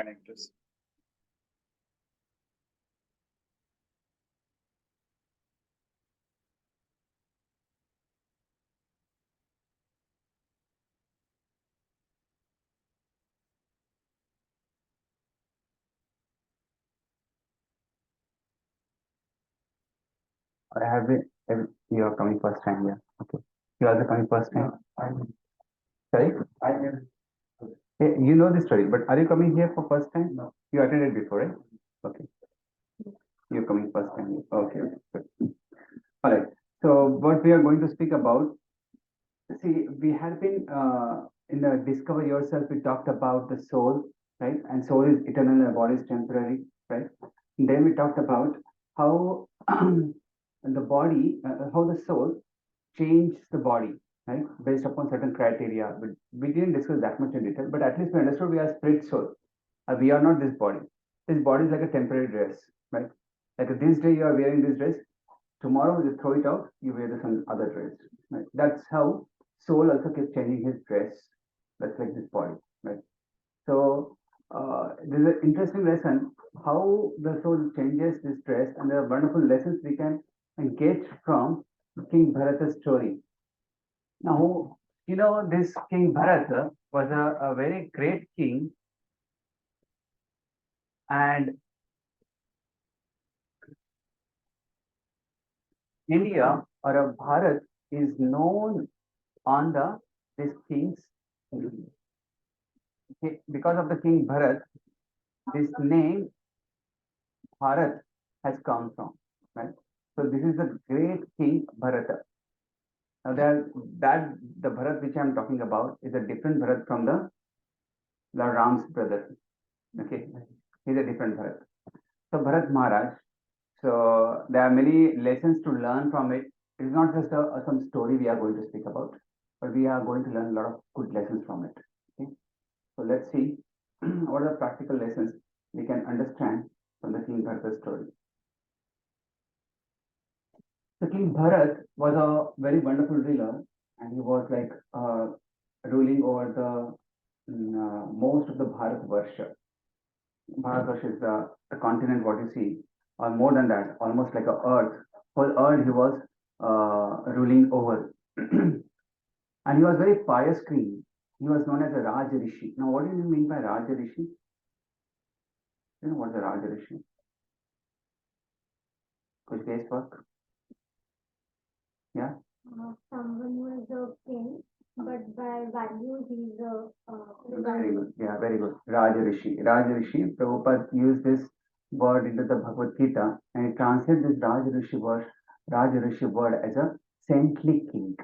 connect this. I have been, you are coming first time, yeah. Okay. You are also coming first time. Sorry? You know this story, but are you coming here for first time? No. You attended before, right? Okay. You're coming first time. Okay. Okay. Good. All right. So what we are going to speak about, see, we have been in the Discover Yourself, we talked about the soul, right? And soul is eternal and the body is temporary, right? And then we talked about how the body, how the soul changes the body, right? Based upon certain criteria. But we didn't discuss that much in detail, but at least we understood we are spirit soul. We are not this body. This body is like a temporary dress, right? Like this day you are wearing this dress, tomorrow you throw it out, you wear some other dress. Right? That's how soul also keeps changing his dress. That's like this body, right? So this is an interesting lesson how the soul changes this dress, and there are wonderful lessons we can get from King Bharata's story. Now, this King Bharata was a very great king, and India or a Bharat is known on the this king's, because of the King Bharat, this name Bharat has come from, right? So this is the great King Bharata. Now that the Bharat which I am talking about is a different Bharat from the Ram's brother. Okay, he's a different Bharat. So Bharat Maharaj. So there are many lessons to learn from it. It is not just some story we are going to speak about, but we are going to learn a lot of good lessons from it. Okay? So let's see what are the practical lessons we can understand from the King Bharata story. So King Bharat was a very wonderful ruler, and he was like ruling over most of the Bharat Varsha. Bharat Varsha is the continent what you see, or more than that, almost like a earth. Whole earth he was ruling over, and he was very pious king. He was known as a Raj Rishi. Now, what do you mean by Raj Rishi? You know what's a Raj Rishi? Could you guys work? Yeah. Someone who is a king, but by value he's a Very good. Yeah, very good. Raj Rishi. Raj Rishi. Prabhupada used this word into the Bhagavad Gita, and he translates this Raj Rishi word as a saintly king.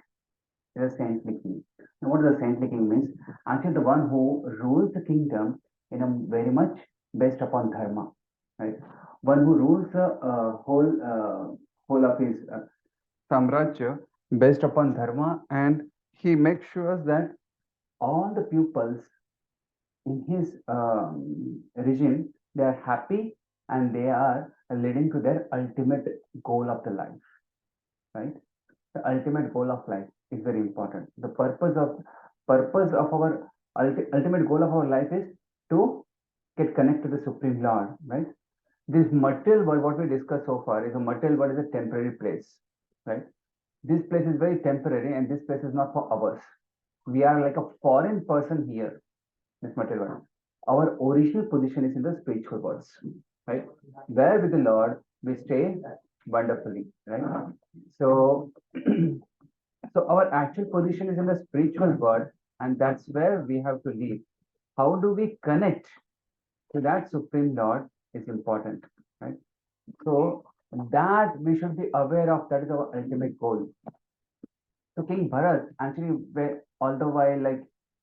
As a saintly king. Now, what does the saintly king means? Actually, the one who rules the kingdom in a very much based upon dharma, right? One who rules the whole of his samrajya based upon dharma, and he makes sure that all the pupils in his regime, they are happy and they are leading to their ultimate goal of the life, right? The ultimate goal of life is very important. The purpose of our ultimate goal of our life is to get connected to the Supreme Lord, right? This material world, what we discussed so far, is a material world is a temporary place, right? This place is very temporary, and this place is not for ours. We are like a foreign person here, this material world. Our original position is in the spiritual worlds, right? Where with the Lord we stay wonderfully, right? So, so our actual position is in the spiritual world, and that's where we have to live. How do we connect to that Supreme Lord is important, right? So that we should be aware of. That is our ultimate goal. So King Bharat actually, all the while like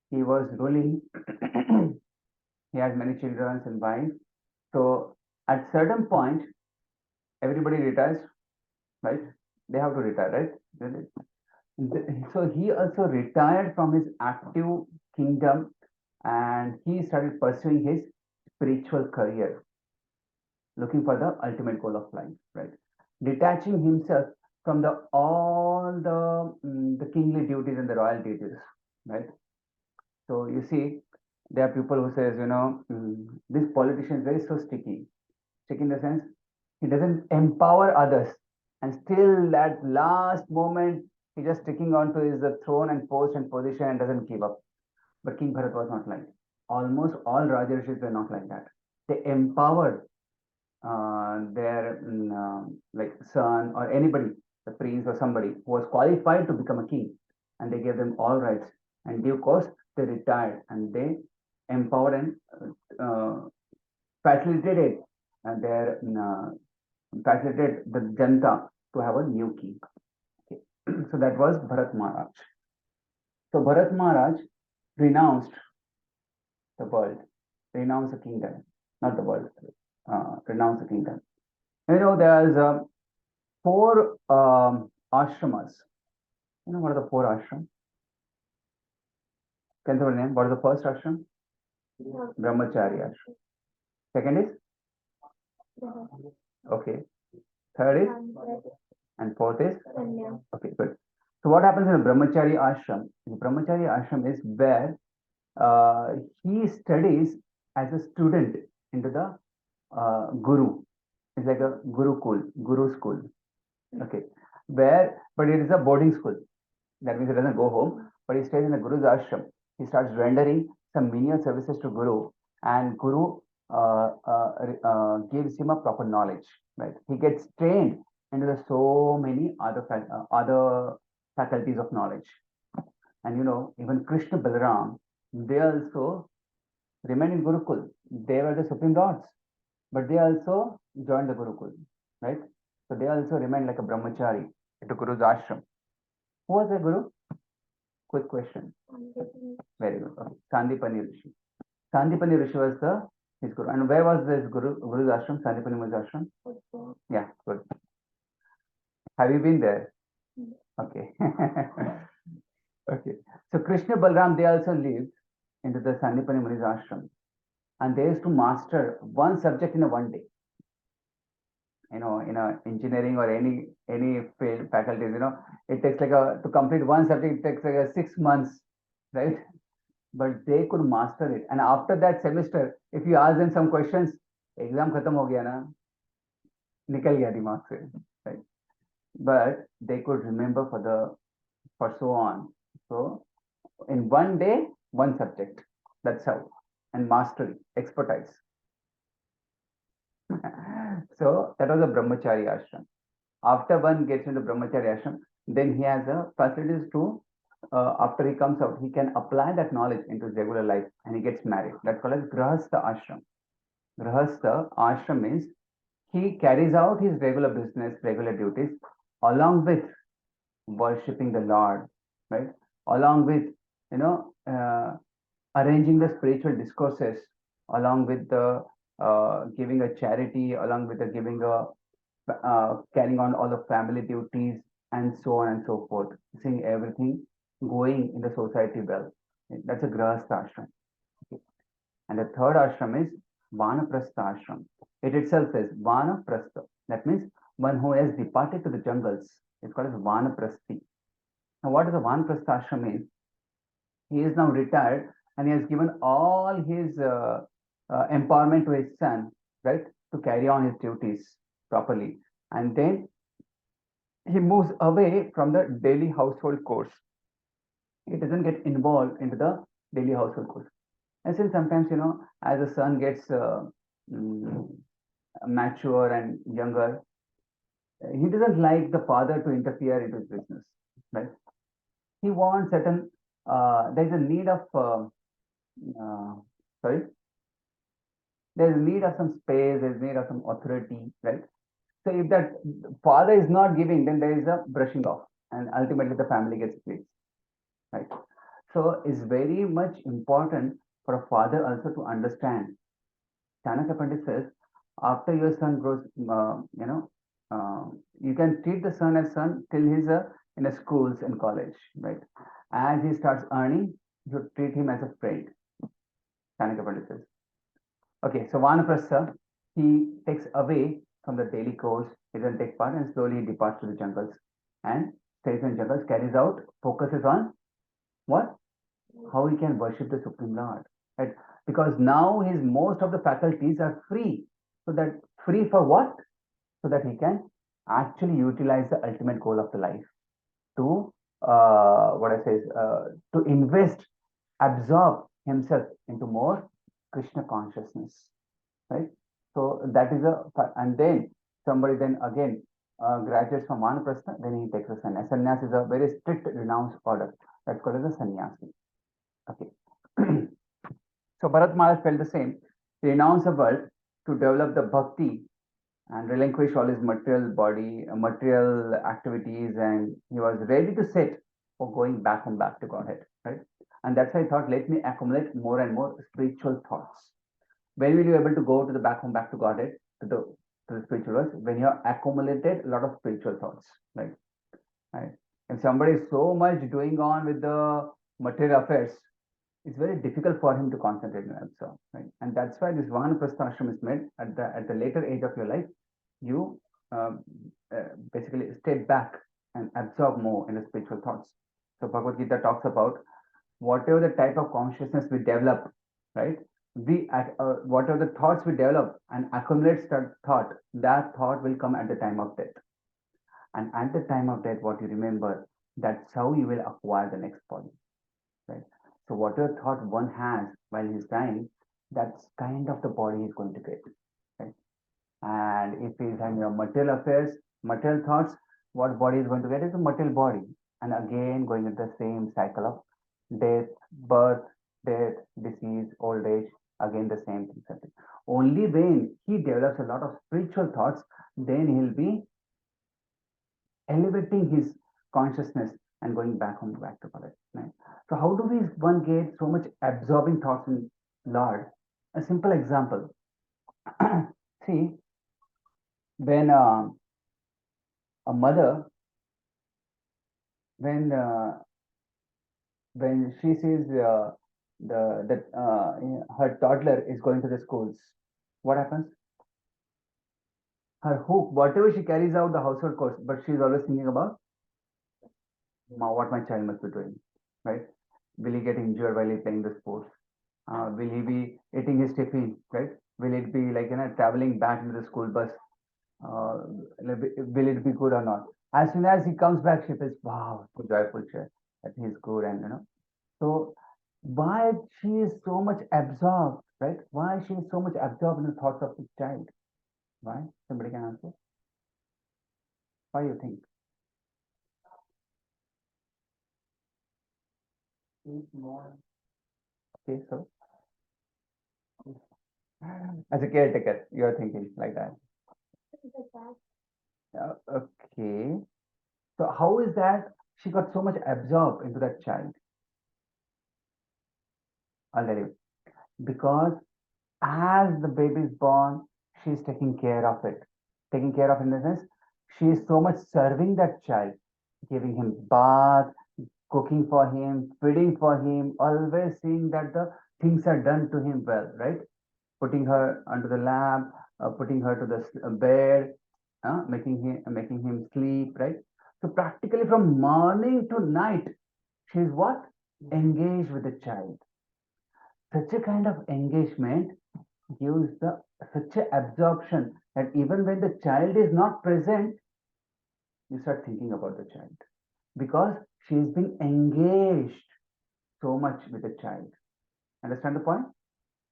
he was ruling, he had many children and wives. So at certain point, everybody retires, right? They have to retire, right? So he also retired from his active kingdom, and he started pursuing his spiritual career, looking for the ultimate goal of life, right? Detaching himself from the all the kingly duties and the royal duties, right? So you see, There are people who says, this politician is very so sticky. Sticky in the sense he doesn't empower others, and still that last moment he just sticking onto his throne and post and position and doesn't give up. But King Bharat was not like. Almost all Rajarishis were not like that. They empowered their like son or anybody, the prince or somebody who was qualified to become a king, and they gave them all rights. And due course, they retired and they empowered and facilitated their facilitated the Janta to have a new king. Okay. So that was Bharat Maharaj. So Bharat Maharaj renounced the world, renounced the kingdom, not the world, renounced the kingdom. There's four ashramas. You know what are the four ashrams? Can you name? What is the first ashram? Brahmachari ashram. Second is okay. Third is and fourth is okay. Good. So what happens in a brahmachari ashram? The brahmachari ashram is where he studies as a student into the guru. It's like a guru school. Okay, where but it is a boarding school. That means he doesn't go home, but he stays in the Guru's ashram. He starts rendering some menial services to Guru, and Guru gives him a proper knowledge. Right? He gets trained into the so many other faculties of knowledge. And even Krishna Balaram, they also remained in Gurukul. They were the supreme lords, but they also joined the Gurukul, right? So they also remained like a brahmachari at the Guru's ashram. Who was the Guru? Quick question. Very good. Okay. Sandipani Rishi. Sandipani Rishi was his Guru. And where was this Guru's ashram? Sandipani was ashram? Yeah, good. Have you been there? Okay. Okay. So Krishna Balram, they also lived into the Sandipani Muni's ashram. And they used to master one subject in a one day. In a engineering or any field faculties, it takes like to complete one subject, it takes like 6 months, right? But they could master it. And after that semester, if you ask them some questions, exam khatam ho gaya na, nikal gaya dimag se, right? But they could remember for so on. So in one day, one subject. That's how. And mastery, expertise. So that was a brahmachari ashram. After one gets into brahmachari ashram, then he has a facilities to, after he comes out, he can apply that knowledge into his regular life and he gets married. That's called as grahastha ashram. Grahastha ashram means he carries out his regular business, regular duties, along with worshipping the Lord, right? Along with, arranging the spiritual discourses, along with the giving a charity, along with the giving a carrying on all the family duties and so on and so forth, seeing everything going in the society well. That's a grahastha ashram. Okay. And the third ashram is vanaprastha ashram. It itself says vanaprastha. That means one who has departed to the jungles. It's called as vanaprasthi. Now, what is a vanaprastha ashram means? He is now retired and he has given all his empowerment to his son, right, to carry on his duties properly. And then he moves away from the daily household chores. He doesn't get involved into the daily household chores. And since sometimes, as the son gets mm, mature and younger, he doesn't like the father to interfere into his business, right? He wants certain, there's a need of, sorry, there's a need of some space, there's need of some authority, right? So if that father is not giving, then there is a brushing off, and ultimately the family gets split, right? So it's very much important for a father also to understand. Chanakya Pandit says, after your son grows, you can treat the son as son till he's in a schools and college, right? As he starts earning, you treat him as a friend. Chanakya Pandit says. Okay, so Vanaprastha, he takes away from the daily course, he doesn't take part and slowly he departs to the jungles and stays in jungles, carries out, focuses on what? How he can worship the Supreme Lord. right? Because now his most of the faculties are free. So that free for what? So that he can actually utilize the ultimate goal of the life to what I say is to invest, absorb himself into more Krishna consciousness, right? So that is a, and then somebody then again graduates from Vanaprastha, then he takes a sannyas. Sannyas is a very strict renounce order. That's called as a sannyasi. Okay. So Bharat Maharaj felt the same. He renounced the world to develop the bhakti and relinquish all his material body, material activities, and he was ready to set for going back and back to Godhead, right? And that's why I thought, let me accumulate more and more spiritual thoughts. When will you able to go to the back home, back to Godhead, to the spiritual world? When you have accumulated a lot of spiritual thoughts, right? Right. If somebody is so much doing on with the material affairs, it's very difficult for him to concentrate on himself, right? And that's why this Vanaprastha ashram is made at the later age of your life. You um, basically step back and absorb more in the spiritual thoughts. So Bhagavad Gita talks about whatever the type of consciousness we develop, right? We whatever the thoughts we develop and accumulates that thought will come at the time of death. And at the time of death, what you remember, that's how you will acquire the next body, right? So whatever thought one has while he's dying, that's kind of the body he's going to get, right? And if he's having your material affairs, material thoughts, what body is going to get is a material body. And again, going into the same cycle of death, birth, death, disease, old age, again the same thing. Only when he develops a lot of spiritual thoughts, then he'll be elevating his consciousness and going back home, back to college. Right? So how do we one get so much absorbing thoughts in Lord? A simple example. See, when a mother, when uh, when she sees the that her toddler is going to the schools, what happens? Her hook, whatever she carries out the household chores, but she's always thinking about what my child must be doing, right? Will he get injured while he's playing the sports? Will he be eating his tiffin, right? Will it be like traveling back into the school bus? Will it be good or not? As soon as he comes back, she feels wow, so joyful that he's good, and So why she is so much absorbed, right? Why she is so much absorbed in the thoughts of his child? Why? Somebody can answer. Why you think? Okay, so as a caretaker, you are thinking like that. Okay. So how is that she got so much absorbed into that child? I'll tell you. Because as the baby is born, she's taking care of it. Taking care of in the sense, she is so much serving that child, giving him bath, cooking for him, feeding for him, always seeing that the things are done to him well, right? Putting her under the lap, putting her to the bed, making him sleep, right? So practically from morning to night, she's what? Engaged with the child. Such a kind of engagement gives the such a absorption that even when the child is not present, you start thinking about the child because she's been engaged so much with the child. Understand the point?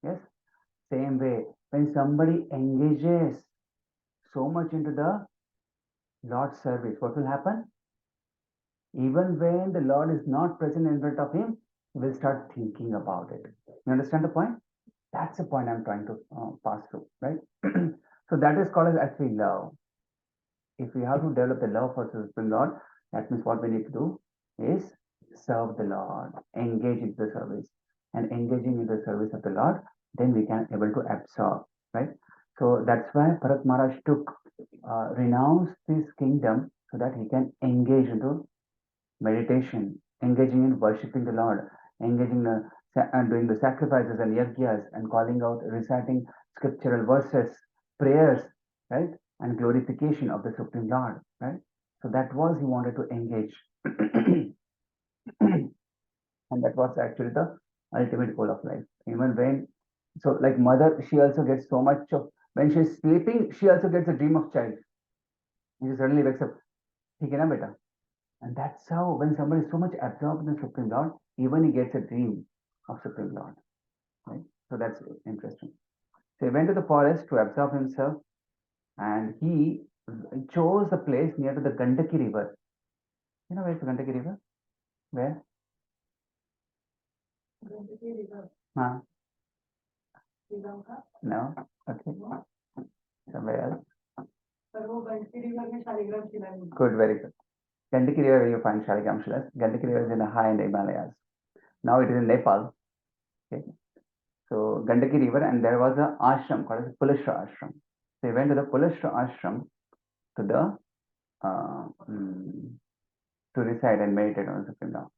Yes. Same way, when somebody engages so much into the Lord's service, what will happen? Even when the Lord is not present in front of him, he will start thinking about it. You understand the point? That's the point I'm trying to pass through, right? So that is called as actually love. If we have to develop the love for the Supreme Lord, that means what we need to do is serve the Lord, engage in the service, and engaging in the service of the Lord, then we can able to absorb, right? So that's why Bharat Maharaj took renounce this kingdom so that he can engage into meditation, engaging in worshipping the Lord, engaging and doing the sacrifices and yajnas and calling out, reciting scriptural verses, prayers, right? And glorification of the Supreme Lord, right? So that was he wanted to engage. And that was actually the ultimate goal of life. Even when, so like mother, she also gets so much of, when she's sleeping, she also gets a dream of child. She suddenly wakes up, "ठीक है ना बेटा?" And that's how, when somebody is so much absorbed in the Supreme Lord, even he gets a dream of Supreme Lord. Right? So that's interesting. So he went to the forest to absorb himself, and he chose a place near to the Gandaki river. You know where's the Gandaki river? Where? Gandaki river. Huh? No? Okay. Somewhere else? Good, very good. Gandaki river, where you find Shaligram Shilas. Gandaki river is in the high in the Himalayas. Now it is in Nepal. Okay. So Gandaki river, and there was an ashram called as Pulashra ashram. So he went to the Pulashra ashram to the to recite and meditate on the Supreme Lord.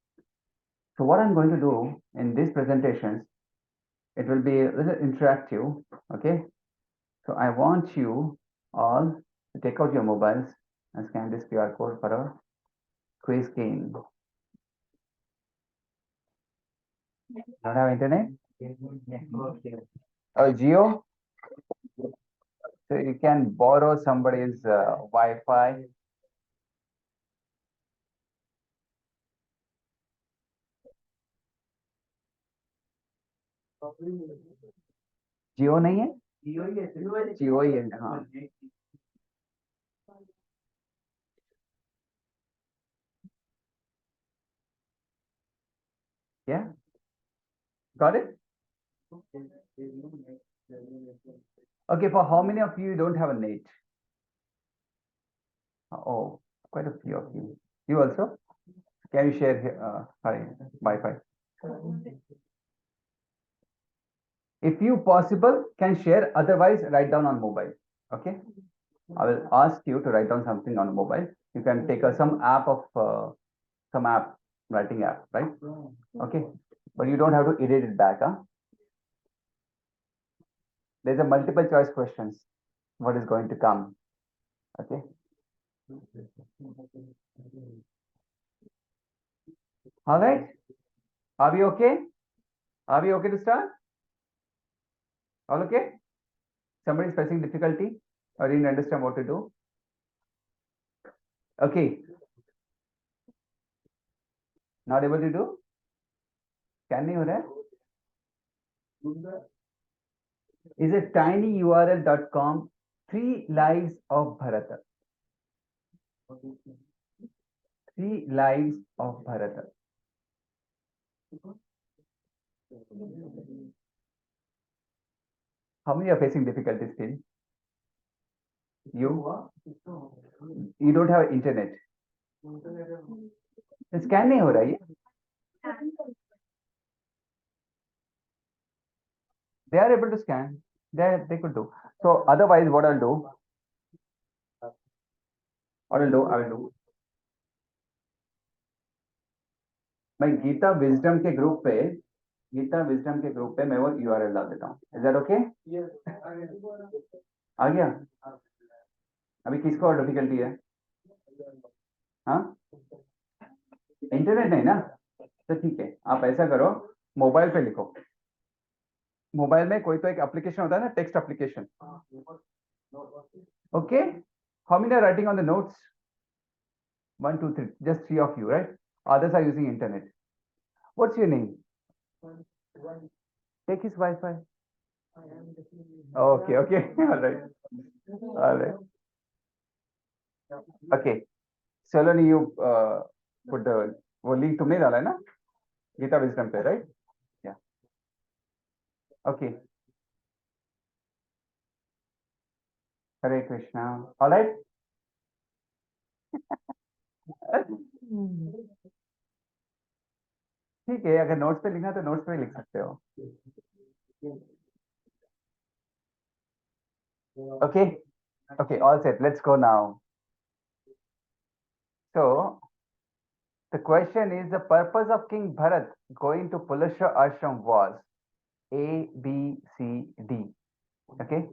So what I'm going to do in these presentations, it will be a little interactive. Okay. So I want you all to take out your mobiles and scan this QR code for a quiz game. Don't have internet? Oh, Geo? So you can borrow somebody's Wi-Fi. जियो नहीं है? जियो ही है, हाँ. Yeah, got it? Okay, for how many of you don't have a net? Oh, quite a few of you. You also? Can you share sorry, Wi-Fi? If you possible, can share. Otherwise, write down on mobile. Okay. I will ask you to write down something on mobile. You can take some app of some app, writing app, right? Okay. But you don't have to edit it back. Huh? There's a multiple choice questions. What is going to come? Okay. All right. Are we okay? Are we okay to start? All okay? Somebody is facing difficulty or didn't understand what to do? Okay. Not able to do? Can you hear? Is a tinyurl.com 3 lives of Bharata. 3 lives of Bharata. How many are facing difficulties still? You? You don't have internet. Scan नहीं हो रहा है. They are able to scan. They could do. So otherwise, what I'll do? I will do. मैं Gita wisdom के group पे मैं वो URL डाल देता हूँ. Is that okay? आ गया? अभी किसको और डिफिकल्टी है? हाँ, इंटरनेट नहीं ना? तो ठीक है, आप ऐसा करो, मोबाइल पे लिखो. मोबाइल में कोई तो एक एप्लीकेशन होता है ना, text application. Okay. How many are writing on the notes? 1 2 3, just 3 of you, right? Others are using internet. What's your name? Take his Wi-Fi. Okay. All right. Okay. Saloni, you put the वो link तुमने डाला है ना? Gita wisdom पे, right? Yeah. Okay. Hare Krishna. All right. ठीक है, अगर notes पे लिखना तो नोट्स पे लिख सकते हो. Okay, all set. Let's go now. So the question is, the purpose of King Bharat going to Pulashra ashram was A, B, C, D. Okay.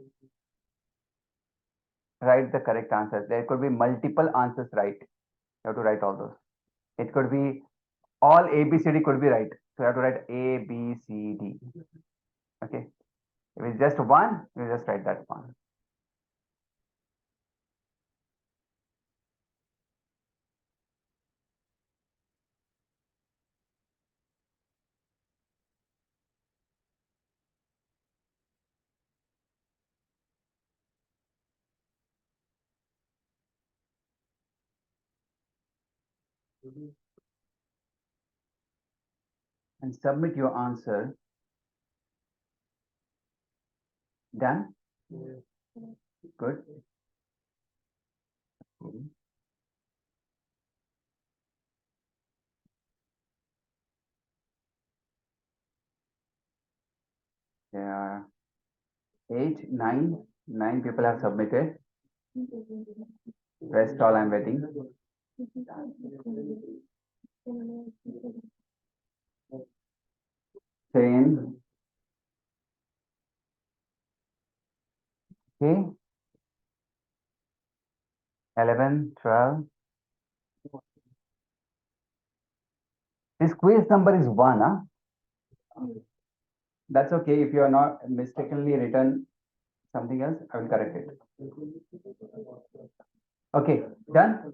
Write the correct answers. There could be multiple answers, right? You have to write all those. It could be All A, B, C, D could be right. So you have to write A, B, C, D. Okay. If it's just one, you just write that one. And submit your answer. Done? Good. Yeah. Eight, nine people have submitted. Rest all I'm waiting. 10. Okay. 11, 12. This quiz number is 1, huh? That's okay. If you are not mistakenly written something else, I will correct it. Okay, done?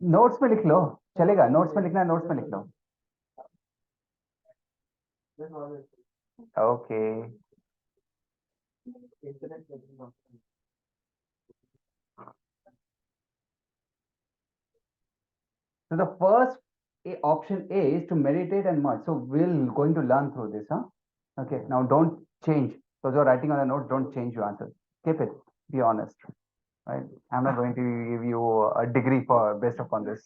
Notes में लिख लो, चलेगा. Notes में लिखना है, notes में लिख लो. Okay. So the first option A is to meditate and merge. So we're going to learn through this, huh? Okay, now don't change. Those who are writing on the notes, don't change your answer. Keep it. Be honest. Right? I'm not going to give you a degree for based upon this.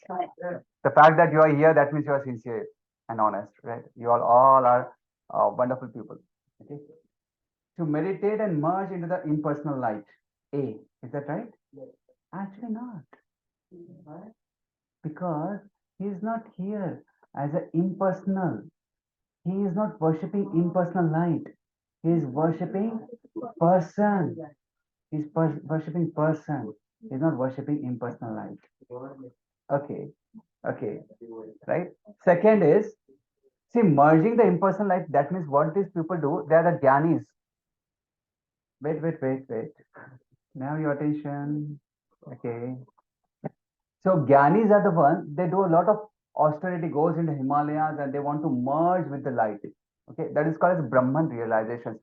The fact that you are here, that means you are sincere and honest, right? You all are wonderful people. Okay. To meditate and merge into the impersonal light. A, is that right? Actually not. Because he is not here as an impersonal. He is not worshipping impersonal light. He is worshipping person. He is worshipping person. He is not worshipping impersonal light. Okay. Okay. Right. Second is, see, merging the impersonal light. That means what these people do. They are the jnanis. Wait. Now your attention. Okay. So Gyanis are the ones, they do a lot of austerity, goes into Himalayas and they want to merge with the light. Okay, that is called as Brahman realization.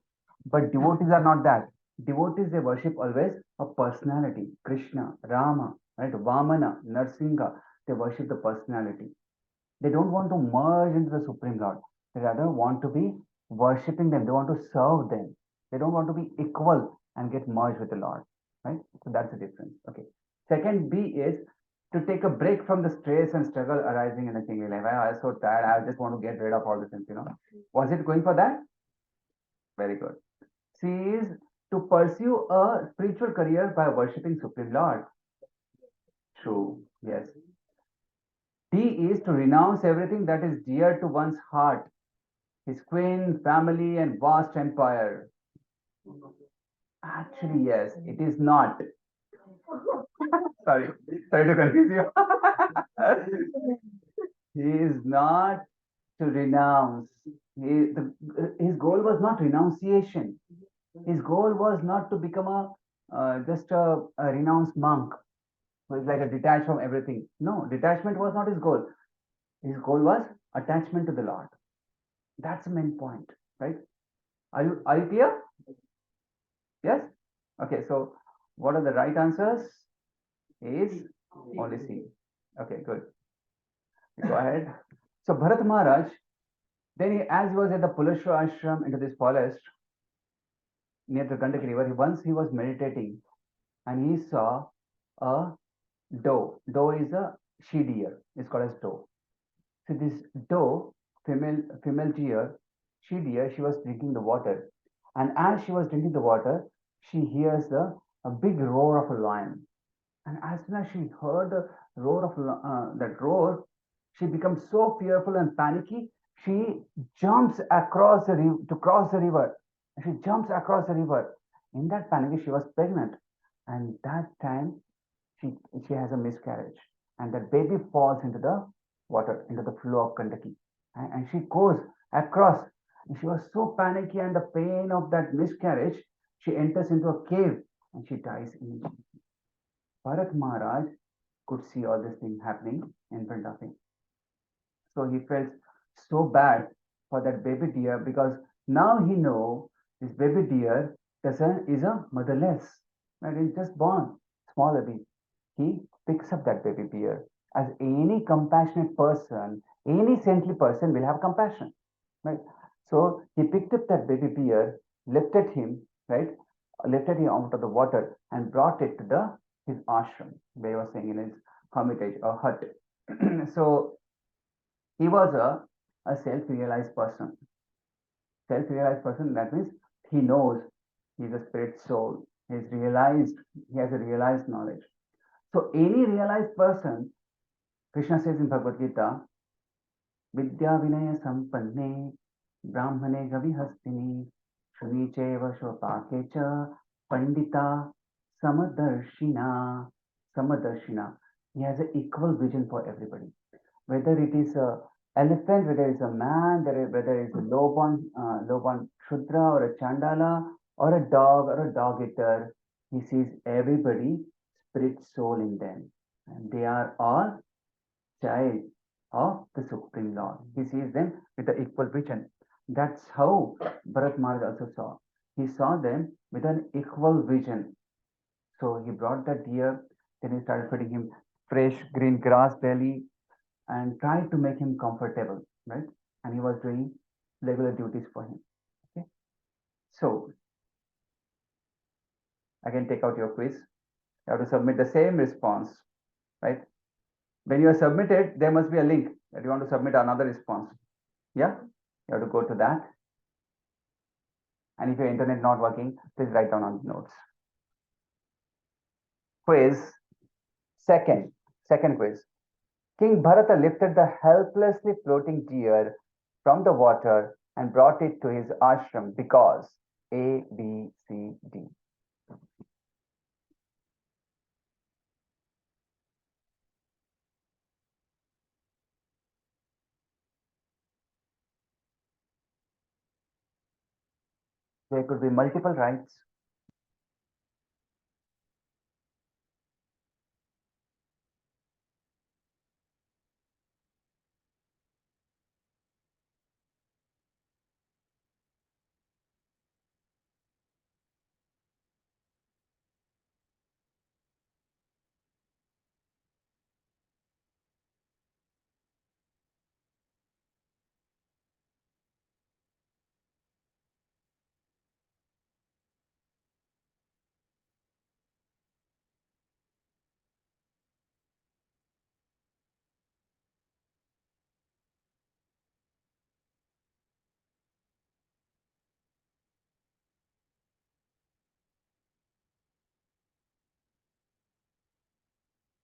But devotees are not that. Devotees, they worship always a personality. Krishna, Rama, right? Vamana, Narsinga. They worship the personality. They don't want to merge into the Supreme Lord. They rather want to be worshipping them. They want to serve them. They don't want to be equal and get merged with the Lord. Right? So that's the difference. Okay. Second B is to take a break from the stress and struggle arising in a single life. I was so tired. I just want to get rid of all the things. Was it going for that? Very good. C is to pursue a spiritual career by worshipping Supreme Lord. True. Yes. D is to renounce everything that is dear to one's heart, his queen, family, and vast empire. Actually, yes, it is not. Sorry, sorry to confuse you. He is not to renounce. His goal was not renunciation. His goal was not to become a just a renounced monk who is like a detached from everything. No, detachment was not his goal. His goal was attachment to the Lord. That's the main point, right? Are you clear? Yes? Okay, so what are the right answers? Is only C. Okay, good. Go ahead. So Bharat Maharaj, then as he was at the Pulashwa ashram into this forest near the Gandaki river, once he was meditating and he saw a doe. Doe is a she deer. It's called as doe. So this doe, female deer, she deer, she was drinking the water. And as she was drinking the water, she hears a big roar of a lion. And as soon as she heard the roar of that roar, she becomes so fearful and panicky. She jumps across the river to cross the river. She jumps across the river. In that panic, she was pregnant, and that time she has a miscarriage, and the baby falls into the water, into the flow of Kentucky. And she goes across. And she was so panicky and the pain of that miscarriage, she enters into a cave and she dies immediately. Bharat Maharaj could see all this thing happening in front of him. So he felt so bad for that baby deer because now he know this baby deer is a motherless, right? He's just born, small baby. He picks up that baby deer. As any compassionate person, any saintly person will have compassion, right? So he picked up that baby deer, lifted him, right? Lifted him out of the water and brought it to the his ashram, where he was staying in his hermitage or hut. So he was a self-realized person. Self-realized person, that means he knows he's a spirit soul. He's realized, he has a realized knowledge. So any realized person, Krishna says in Bhagavad Gita, Vidya Vinaya Sampanne, Brahmane Gavihastini, Shuni Cheva Shopake Cha, Pandita Samadarshina. Samadarshina. He has an equal vision for everybody. Whether it is a elephant, whether it's a man, whether it's a low-born Shudra or a Chandala or a dog or a dog eater, he sees everybody spirit soul in them. And they are all child of the Supreme Lord. He sees them with the equal vision. That's how Bharat Maharaj also saw. He saw them with an equal vision. So he brought the deer, then he started feeding him fresh green grass daily and tried to make him comfortable, right? And he was doing regular duties for him. Okay. So again, take out your quiz. You have to submit the same response, right? When you are submitted, there must be a link that you want to submit another response. Yeah, you have to go to that. And if your internet not working, please write down on the notes. Quiz second quiz. King Bharata lifted the helplessly floating deer from the water and brought it to his ashram because A, B, C, D. There could be multiple rights.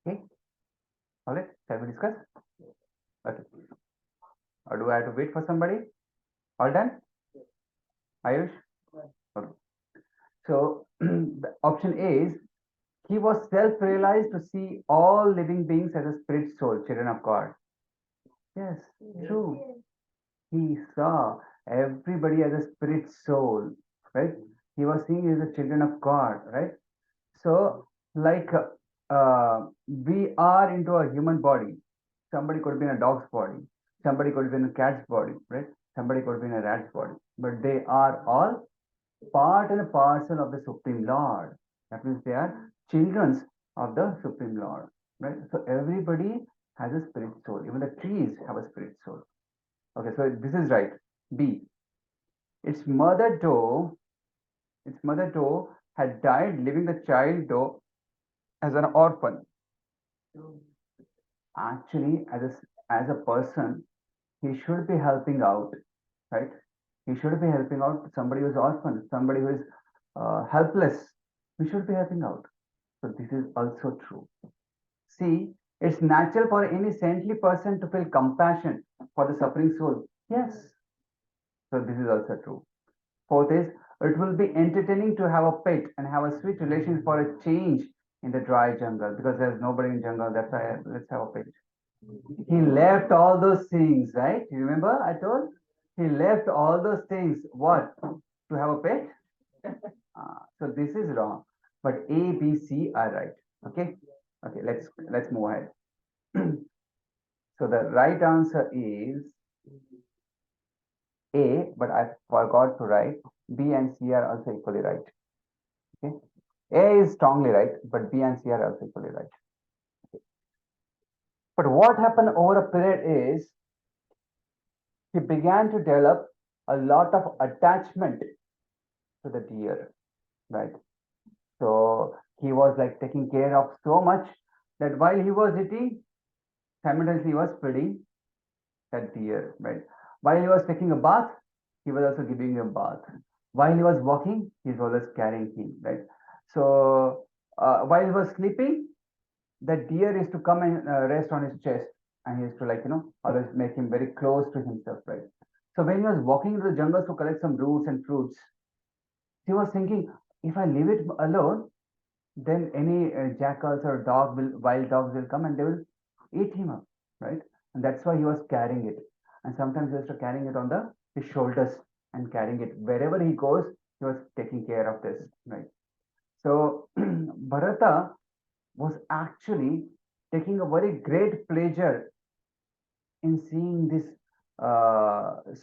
Okay, all right, shall we discuss? Okay, or do I have to wait for somebody? All done? Ayush? Okay. So the option A is he was self-realized to see all living beings as a spirit soul, children of God. Yes, true. He saw everybody as a spirit soul, right? He was seeing as the children of God, right? So, like we are into a human body. Somebody could be in a dog's body. Somebody could be in a cat's body, right? Somebody could be in a rat's body. But they are all part and a parcel of the Supreme Lord. That means they are children of the Supreme Lord, right? So everybody has a spirit soul. Even the trees have a spirit soul. Okay, so this is right. B. Its mother doe, its mother doe had died, leaving the child doe as an orphan. Actually, as a person, he should be helping out, right? He should be helping out somebody who is orphan, somebody who is helpless. We should be helping out. So this is also true. See, it's natural for any saintly person to feel compassion for the suffering soul. Yes. So this is also true. Fourth is, it will be entertaining to have a pet and have a sweet relation for a change in the dry jungle because there's nobody in jungle. That's why let's have a pet. He left all those things, right? You remember I told? He left all those things. What? To have a pet? So this is wrong. But A, B, C are right. Okay. Okay. Let's move ahead. So the right answer is A, but I forgot to write. B and C are also equally right. Okay. A is strongly right, but B and C are also equally right. But what happened over a period is he began to develop a lot of attachment to the deer, right? So he was like taking care of so much that while he was eating, simultaneously he was feeding that deer, right? While he was taking a bath, he was also giving him a bath. While he was walking, he was always carrying him, right? So while he was sleeping, the deer is to come and rest on his chest, and he is to, like, always make him very close to himself, right? So when he was walking into the jungle to collect some roots and fruits, he was thinking, if I leave it alone, then any jackals or wild dogs will come and they will eat him up, right? And that's why he was carrying it. And sometimes he was carrying it on his shoulders and carrying it wherever he goes. He was taking care of this, right? So Bharata was actually taking a very great pleasure in seeing this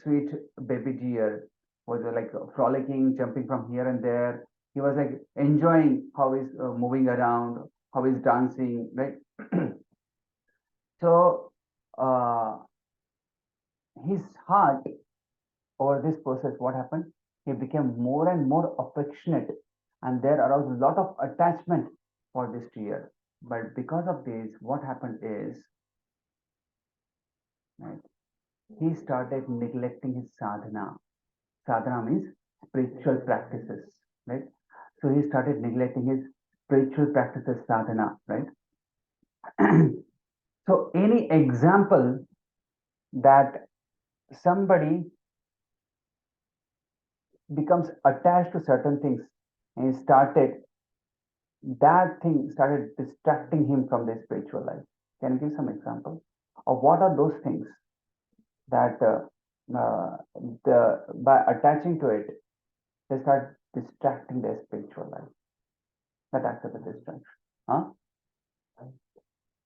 sweet baby deer was like frolicking, jumping from here and there. He was like enjoying how he's moving around, how he's dancing, right? So uh, his heart over this process, what happened? He became more and more affectionate, and there aroused a lot of attachment for this deer. But because of this, what happened is, right, he started neglecting his sadhana. Sadhana means spiritual practices, right? So he started neglecting his spiritual practices, sadhana, right? So any example that somebody becomes attached to certain things and that thing started distracting him from the spiritual life. Can you give some example of what are those things that by attaching to it, they start distracting their spiritual life? That acts as a distraction. Huh?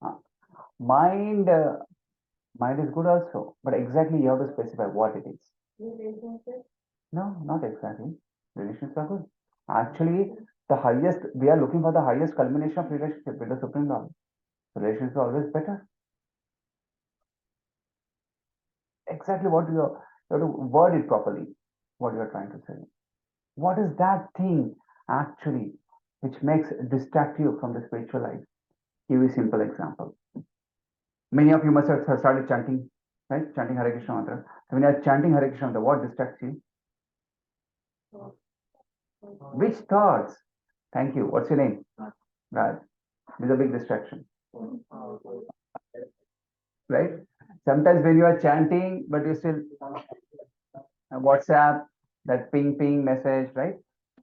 Huh? Mind, mind is good also, but exactly you have to specify what it is. Relationship? No, not exactly. Relationships are good. Actually, the highest, we are looking for the highest culmination of relationship with the Supreme Lord. Relationships are always better. Exactly what you have to word it properly, what you are trying to say. What is that thing actually which makes distract you from the spiritual life? Give you a simple example. Many of you must have started chanting, right? Chanting Hare Krishna mantra. So when you are chanting Hare Krishna mantra, what distracts you? Which thoughts? Thank you. What's your name? Raj. This is a big distraction, right? Sometimes when you are chanting, but you still WhatsApp, that ping ping message, right?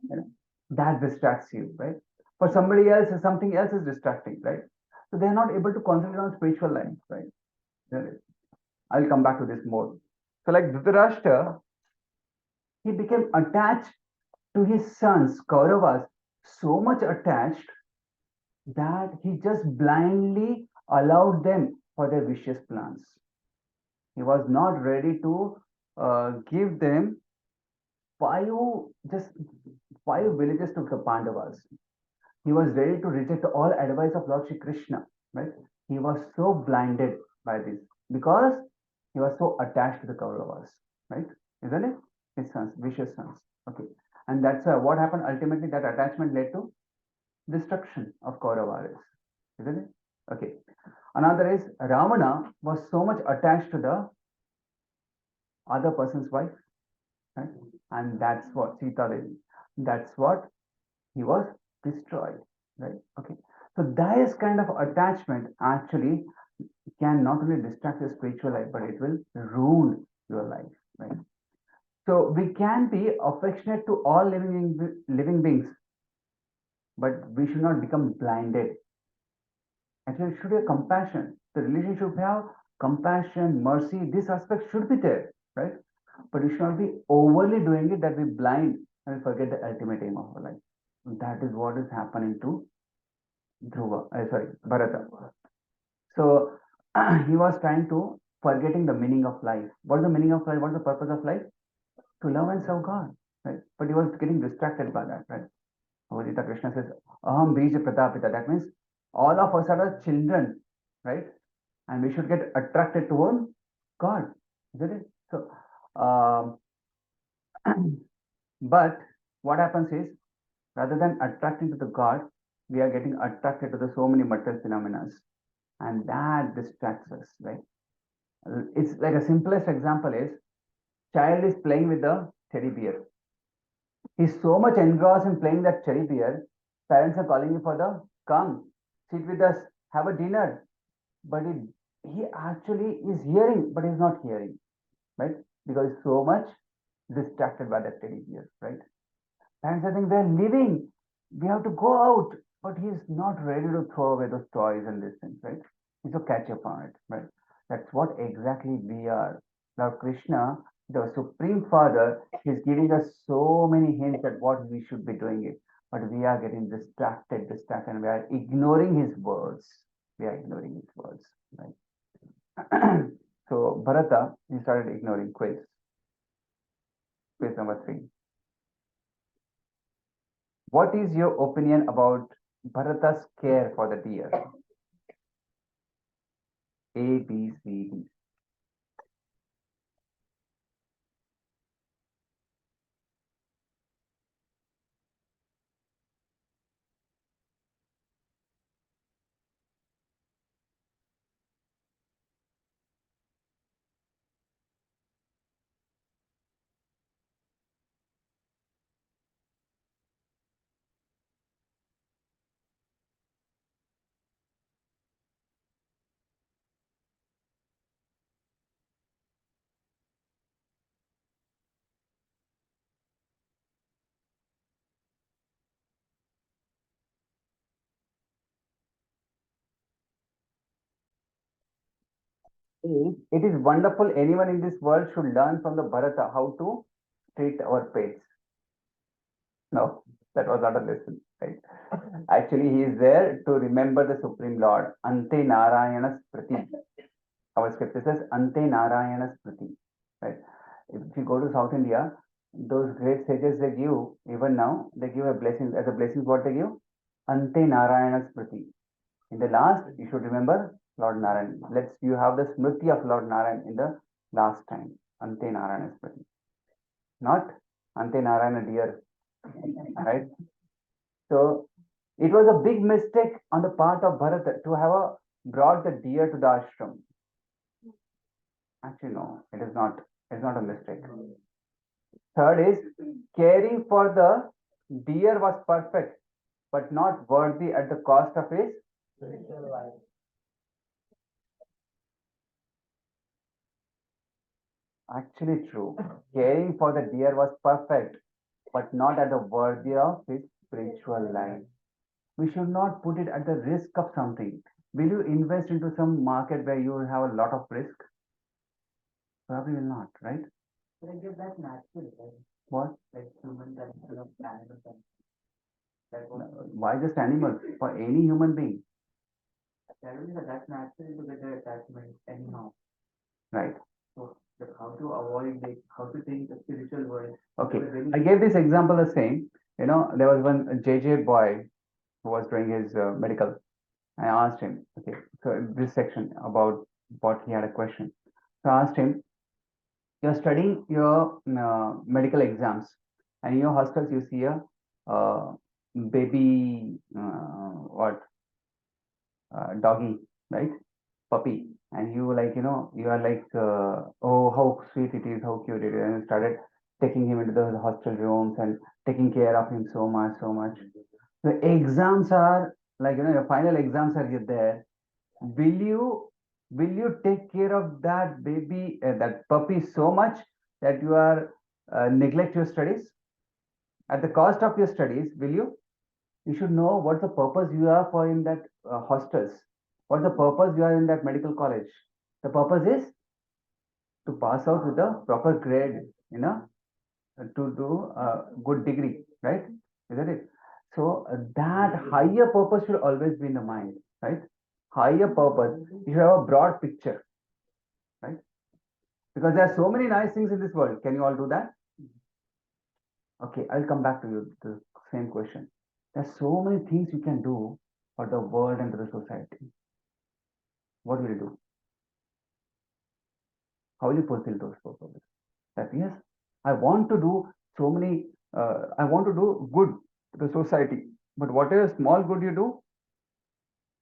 You know, that distracts you, right? For somebody else, something else is distracting, right? So they are not able to concentrate on spiritual life, right? I'll come back to this more. So, like Dhritarashtra, he became attached to his sons, Kauravas, so much attached that he just blindly allowed them for their vicious plans. He was not ready to give them five, just five villages to the Pandavas. He was ready to reject all advice of Lord Shri Krishna, right? He was so blinded by this because he was so attached to the Kauravas, right? Isn't it? His sons, vicious sons. Okay. And that's what happened ultimately. That attachment led to destruction of Kauravas, isn't it? Okay. Another is Ravana was so much attached to the other person's wife, right? And that's what Sita Devi. That's what he was destroyed, right? Okay. So this kind of attachment actually can not only distract your spiritual life, but it will ruin your life, right? So we can be affectionate to all living beings, but we should not become blinded. Actually, it should be a compassion. The relationship should have compassion, mercy. This aspect should be there, right? But we should not be overly doing it that we blind and we forget the ultimate aim of our life. That is what is happening to Bharata. So he was trying to forgetting the meaning of life. What is the meaning of life? What is the purpose of life? To love and serve God, right? But he was getting distracted by that, right? Gita Krishna says, Aham Bija Pratapita. That means all of us are children, right? And we should get attracted toward God, isn't it? So, um, but what happens is, rather than attracting to the God, we are getting attracted to the so many material phenomena, and that distracts us, right? It's like a simplest example is child is playing with the teddy bear. He's so much engrossed in playing that teddy bear. Parents are calling him for the come, sit with us, have a dinner. But he actually is hearing, but he's not hearing, right? Because he's so much distracted by that teddy bear, right? Parents are saying we're leaving, we have to go out, but he's not ready to throw away those toys and these things, right? He's to catch up on it, right? That's what exactly we are. Now, Krishna, the Supreme Father, is giving us so many hints at what we should be doing it, but we are getting distracted, and we are ignoring his words. We are ignoring his words, right? So, Bharata, he started ignoring quiz. Quiz number 3. What is your opinion about Bharata's care for the deer? A, B, C, D. It is wonderful. Anyone in this world should learn from the Bharata how to treat our pets. No, that was not a lesson, right? Actually, he is there to remember the Supreme Lord. Ante Narayana Spriti. Our scripture says Ante Narayana Spriti. Right? If you go to South India, those great sages they give, even now, they give a blessing. As a blessing, what they give? Ante Narayana Spriti. In the last, you should remember Lord Narayan. Let's you have the Smriti of Lord Narayan in the last time. Ante Narayana Smriti. Not Ante Narayana dear. Right? So it was a big mistake on the part of Bharat to have brought the deer to the ashram. Actually, no, it is not. It's not a mistake. Third is caring for the deer was perfect, but not worthy at the cost of his spiritual life. Actually, true. Caring for the deer was perfect, but not at the worthy of his spiritual life. We should not put it at the risk of something. Will you invest into some market where you will have a lot of risk? Probably will not, right? But I guess that's natural, right? What? Like human connection of animal connection. Why just animals? For any human being. Apparently that's natural to get the attachment anyhow. Right. So how to avoid it, how to think the spiritual world. Okay. I gave this example the same. There was one JJ boy who was doing his medical. I asked him, okay, so this section about what he had a question. So I asked him, you're studying your medical exams, and in your hostels you see a baby, what, doggy, right? Puppy. And you like, you are like, oh, how sweet it is, how cute it is. And you started taking him into the hostel rooms and taking care of him so much, so much. The exams are like, your final exams are there. Will you take care of that baby, that puppy so much that you are neglect your studies at the cost of your studies? Will you? You should know what the purpose you are for in that hostels. What's the purpose you are in that medical college? The purpose is to pass out with a proper grade, you know, to do a good degree, right? Isn't it? So that higher purpose should always be in the mind, right? Higher purpose. You should have a broad picture, right? Because there are so many nice things in this world. Can you all do that? Okay, I'll come back to you the same question. There are so many things you can do for the world and the society. What will you do? How will you fulfill those purposes? That yes, I want to do so many. I want to do good to the society, but whatever small good you do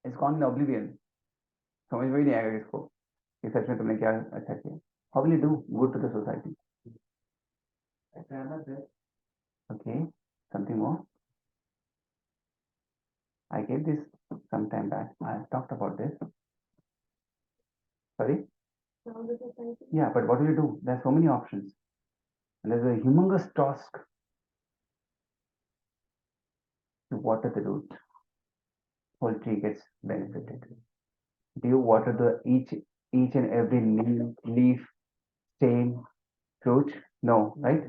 is gone in oblivion. समझ में ही नहीं आएगा किसको कि सच में तुमने क्या अच्छा किया. How will you do good to the society? Okay, something more. I gave this some time back. I talked about this. Sorry. Yeah, but what will you do? There are so many options, and there's a humongous task to water the root. Whole tree gets benefited. Do you water the each and every leaf, stem, fruit? No, right?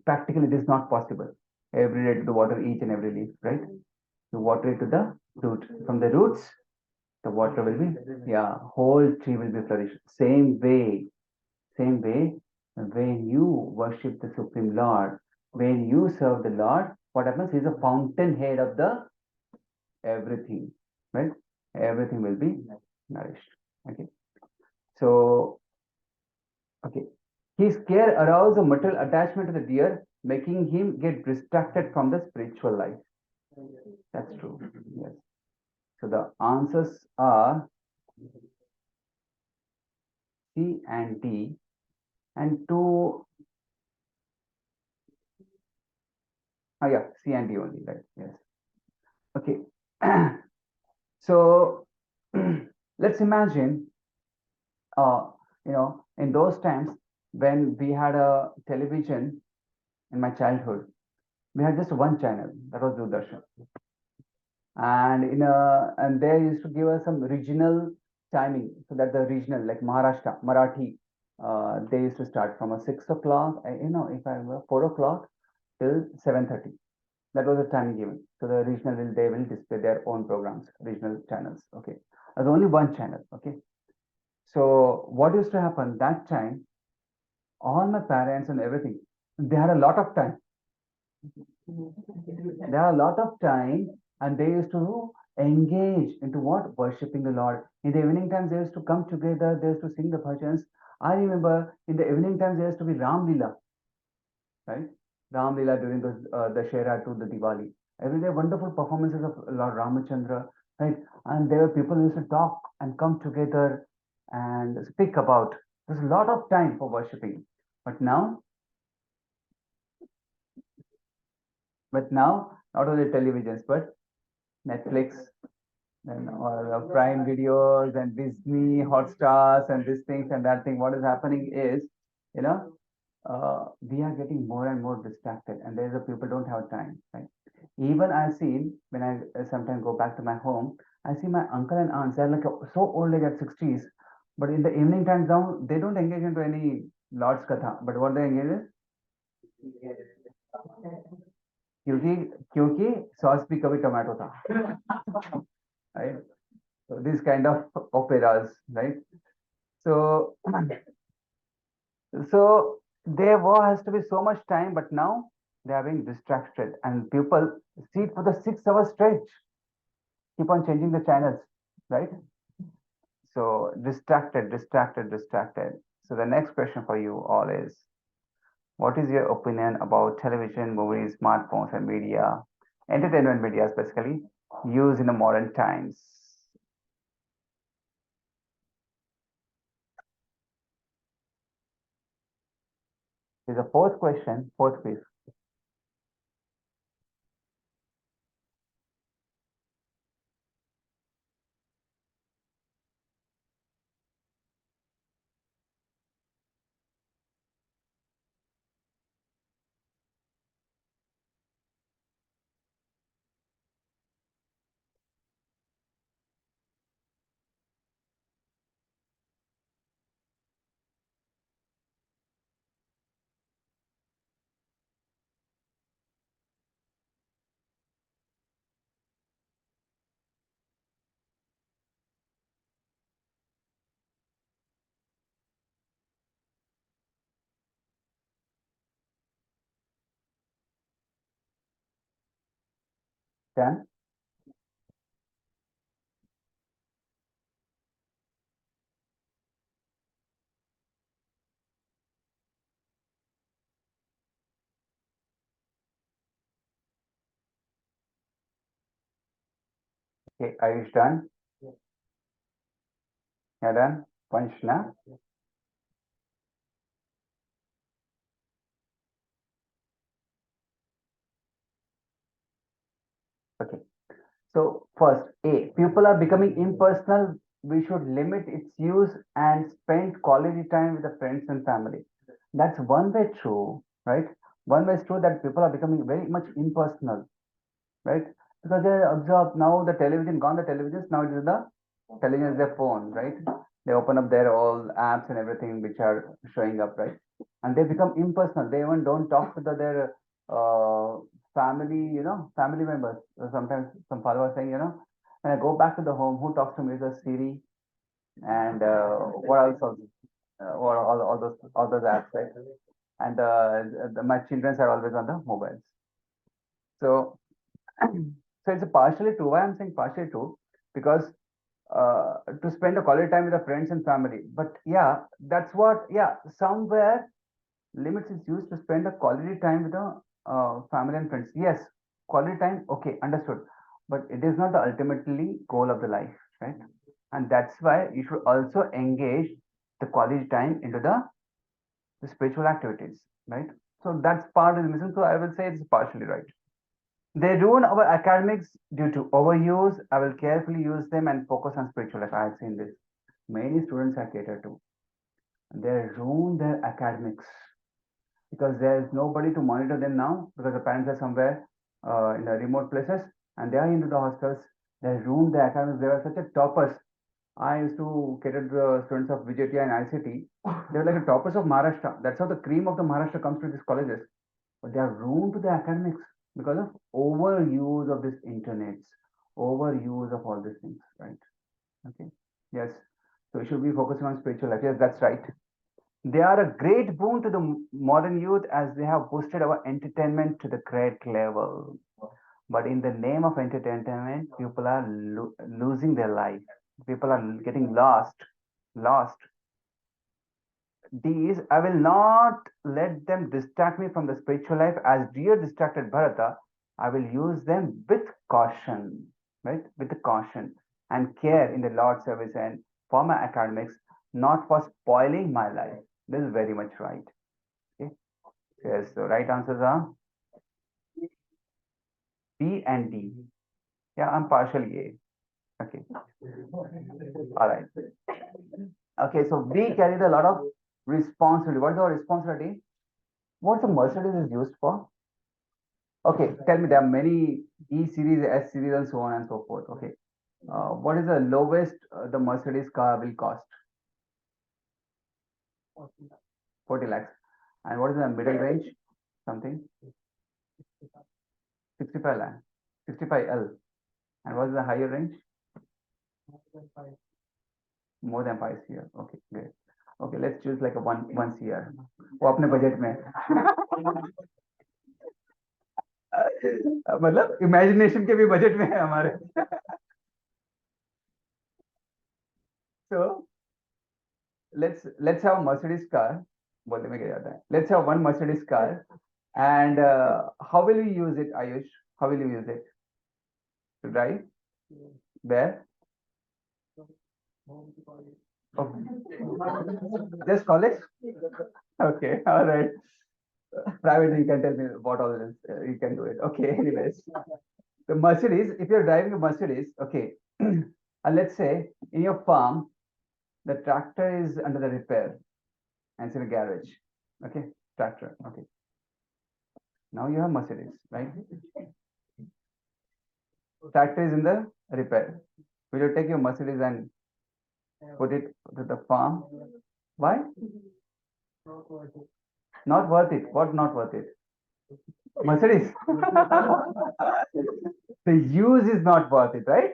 Practically, it is not possible. Every day to water each and every leaf, right? You water it to the root. From the roots, the water will be, yeah, whole tree will be flourished. Same way, when you worship the Supreme Lord, when you serve the Lord, what happens? He's a fountainhead of the everything, right? Everything will be nourished. Okay. So, okay. His care arouses a material attachment to the deer, making him get distracted from the spiritual life. That's true. Yes. So the answers are C and D, and two. Oh yeah, C and D only. Right. Yes. Okay. So let's imagine, uh, in those times when we had a television in my childhood, we had just one channel, that was Doordarshan. And they used to give us some regional timing, so that the regional, like Maharashtra, Marathi, they used to start from a 6 o'clock, if I remember, 4 o'clock till 7:30. That was the time given. So the regional they will display their own programs, regional channels. Okay, there's only one channel. Okay, so what used to happen that time? All my parents and everything, they had a lot of time. They had a lot of time, and they used to engage into what? Worshipping the Lord. In the evening times, they used to come together. They used to sing the bhajans. I remember in the evening times there used to be Ram Lila, right? Ram Lila during the Shera to the Diwali. Every day, wonderful performances of Lord Ramachandra, right? And there were people who used to talk and come together and speak about. There's a lot of time for worshipping. But now, not only televisions, but Netflix and all the Prime videos and Disney Hotstars and these things and that thing. What is happening is, you know, we are getting more and more distracted, and there's a people don't have time, right? Even I've seen when I sometimes go back to my home, I see my uncle and aunts. They're like so old, like at 60s, but in the evening times now they don't engage into any Lord's Katha. But what they engage is क्योंकि क्योंकि sauce भी कभी tomato था, right? So these kind of operas, right? So so there has to be so much time, but now they are being distracted, and people sit for the 6 hours straight, keep on changing the channels, right? So distracted, distracted, distracted. So the next question for you all is, what is your opinion about television, movies, smartphones, and media, entertainment media specifically, used in the modern times? Is a fourth question, fourth quiz. Done? Okay, Ayush done? Yeah, done? Punch na? Okay. So first, A, people are becoming impersonal. We should limit its use and spend quality time with the friends and family. That's one way true, right? One way is true that people are becoming very much impersonal, right? Because they observe now the television, gone the televisions, now it is the television is their phone, right? They open up their all apps and everything which are showing up, right? And they become impersonal. They even don't talk to their family, family members. Sometimes some father was saying, when I go back to the home, who talks to me is a Siri and what else? What all those apps, right? And my children are always on the mobiles. So so it's a partially true. Why I'm saying partially true? Because to spend a quality time with the friends and family. But yeah, that's what. Yeah, somewhere limits is used to spend a quality time with the family and friends. Yes, quality time. Okay, understood. But it is not the ultimately goal of the life, right? And that's why you should also engage the quality time into the spiritual activities, right? So that's part is missing. So I will say it's partially right. They ruin our academics due to overuse. I will carefully use them and focus on spiritual life. I have seen this. Many students are catered to. They ruin their academics because there is nobody to monitor them now because the parents are somewhere in the remote places and they are into the hostels. They ruin their academics. They were such a toppers. I used to cater to the students of VJT and ICT. They were like the toppers of Maharashtra. That's how the cream of the Maharashtra comes to these colleges. But they are ruined to the academics because of overuse of this internets, overuse of all these things, right? Okay. Yes. So we should be focusing on spiritual life. Yes, that's right. They are a great boon to the modern youth as they have boosted our entertainment to the great level. But in the name of entertainment, people are losing their life. People are getting lost. These I will not let them distract me from the spiritual life as dear distracted Bharata. I will use them with caution, right? With caution and care in the Lord's service and for my academics, not for spoiling my life. This is very much right. Okay. Yes, the right answers are B and D. Yeah, I'm partially A. Okay. All right. Okay, so we carry a lot of responsibility. What is our responsibility? What's the Mercedes is used for? Okay, tell me, there are many E series, S series, and so on and so forth. Okay, what is the lowest the Mercedes car will cost? 40 lakhs. And what is the middle range? Something 65 lakh, 65 L. And what is the higher range? More than 5 CR. Okay, great. Okay, let's choose like a one CR. वो अपने budget में मतलब imagination के भी budget में है हमारे. So let's have a Mercedes car. बोलने में क्या जाता है? Let's have one Mercedes car. And how will you use it, Ayush? How will you use it? To drive? Where? Oh. Just college? Okay, all right. Private, you can tell me what all this. You can do it. Okay, anyways. The Mercedes, if you're driving a Mercedes, okay, and let's say in your farm, the tractor is under the repair and it's in a garage. Okay, tractor. Okay. Now you have Mercedes, right? Tractor is in the repair. Will you take your Mercedes and put it to the farm? Why? Not worth it. What not worth it? Mercedes. The use is not worth it, right?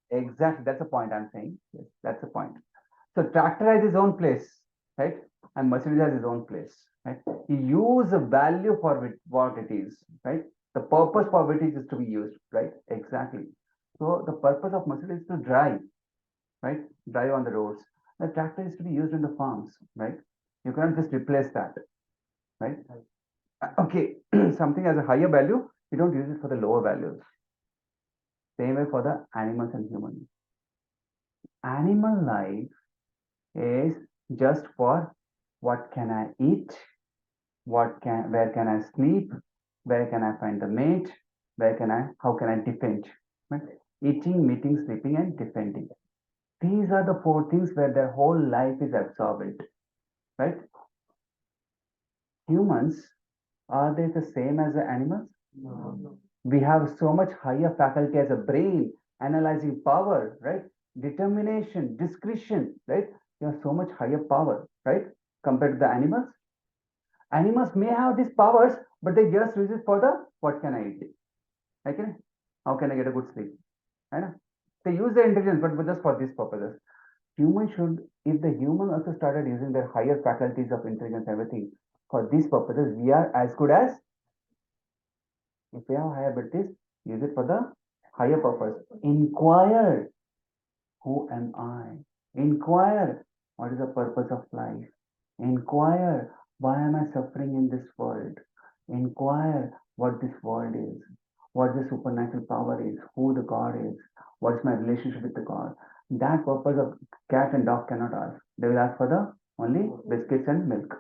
Exactly. That's the point I'm saying. Yes, that's the point. So tractor has his own place, right? And Mercedes has his own place, right? You use a value for it, what it is, right? The purpose for which it is to be used, right? Exactly. So the purpose of muscle is to drive, right? Drive on the roads. The tractor is to be used in the farms, right? You cannot just replace that, right? Okay, something has a higher value, you don't use it for the lower values. Same way for the animals and humans. Animal life is just for what can I eat, where can I sleep, where can I find the mate, how can I defend, right? Eating, meeting, sleeping, and defending. These are the four things where their whole life is absorbed, right? Humans, are they the same as the animals? No. We have so much higher faculty as a brain, analyzing power, right? Determination, discretion, right? We have so much higher power, right? Compared to the animals. Animals may have these powers, but they just use it for the what can I eat? Okay? How can I get a good sleep? Right? They use their intelligence, but just for these purposes. Human should, if the human also started using their higher faculties of intelligence, everything for these purposes, we are as good as if we have higher abilities, use it for the higher purpose. Inquire, who am I? Inquire, what is the purpose of life? Inquire, why am I suffering in this world? Inquire what this world is, what the supernatural power is, who the God is, what is my relationship with the God. That purpose of cat and dog cannot ask. They will ask for the only biscuits and milk,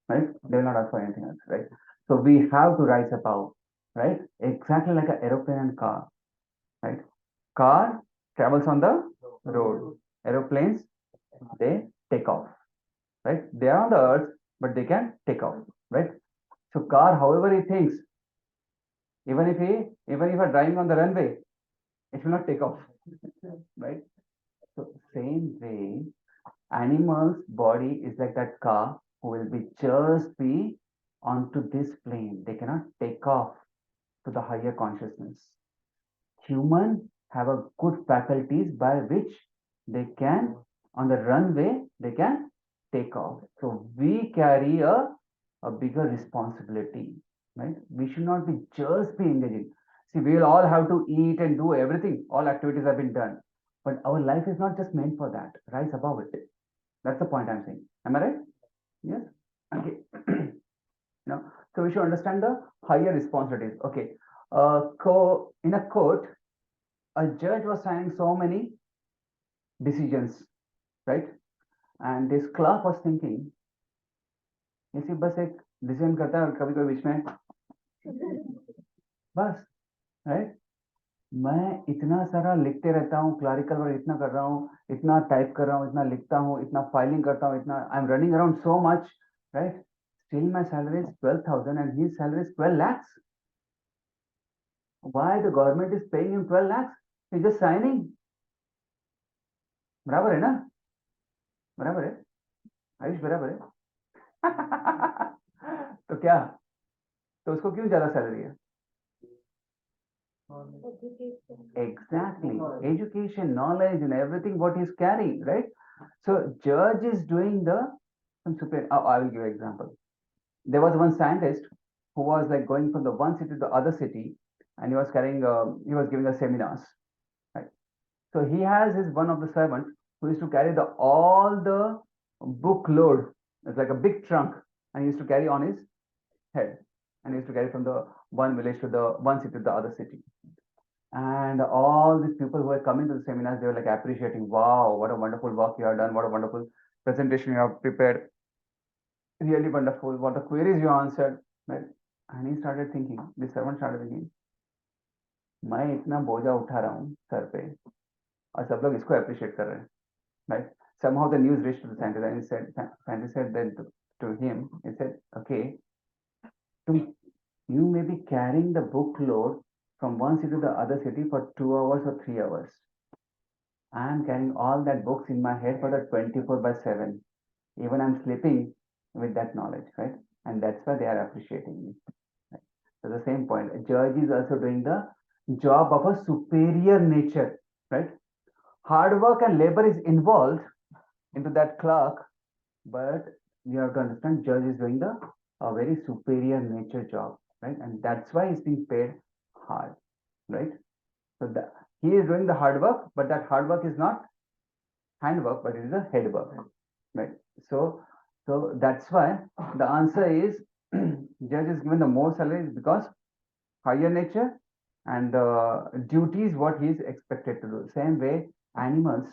right? They will not ask for anything else, right? So we have to rise above, right? Exactly like an aeroplane and car, right? Car travels on the road. Aeroplanes, they take off, right? They are on the earth, but they can take off, right? So car, however he thinks, even if are driving on the runway, it will not take off, right? So same way, animal's body is like that car who will be just be onto this plane. They cannot take off to the higher consciousness. Human have a good faculties by which they can on the runway they can take off. So we carry a bigger responsibility, right? We should not be just be engaging. See, we will all have to eat and do everything. All activities have been done, but our life is not just meant for that. Rise above it. That's the point I'm saying. Am I right? Yes. Okay. So we should understand the higher responsibilities. Okay. In a court, a judge was signing so many decisions, right? And this clerk was thinking, इसी बस एक decision करता है और कभी कभी बीच में बस, राइट? मैं इतना सारा लिखते रहता हूँ, क्लरिकल वर्क इतना कर रहा हूँ, इतना टाइप कर रहा हूँ, इतना लिखता हूँ, इतना फाइलिंग करता हूँ, इतना I am running around so much, right? Still my salary is 12,000 and his salary is 12 lakhs. Why the government is paying him 12 lakhs? He's just signing. बराबर है ना? बराबर है? आयुष बराबर है? तो क्या? तो उसको क्यों ज्यादा सैलरी है? Exactly. Education, knowledge, and everything what he's carrying, right? So judge is doing the some super. I will give an example. There was one scientist who was like going from the one city to the other city, and he was carrying. He was giving a seminars, right? So he has his one of the servants who used to carry the all the book load. It's like a big trunk, and he used to carry on his head, and he used to carry from the one village to the one city to the other city. And all these people who were coming to the seminars, they were like appreciating, wow, what a wonderful work you have done, what a wonderful presentation you have prepared, really wonderful, what the queries you answered, right? And he started thinking, the servant started thinking, मैं इतना बोझा उठा रहा हूँ sir पे और सब लोग इसको appreciate कर रहे हैं, right? Somehow the news reached to the scientist and he said, scientist said then to him, he said, okay, you may be carrying the book load from one city to the other city for 2 hours or 3 hours. I am carrying all that books in my head for the 24/7. Even I'm sleeping with that knowledge, right? And that's why they are appreciating me. Right? So the same point. A judge is also doing the job of a superior nature, right? Hard work and labor is involved into that clerk, but you have to understand judge is doing the a very superior nature job, right? And that's why he's being paid hard, right? So he is doing the hard work, but that hard work is not handwork, but it is a head work, right? So, so that's why the answer is judge is given the more salary is because higher nature and the duties what he is expected to do. Same way, animals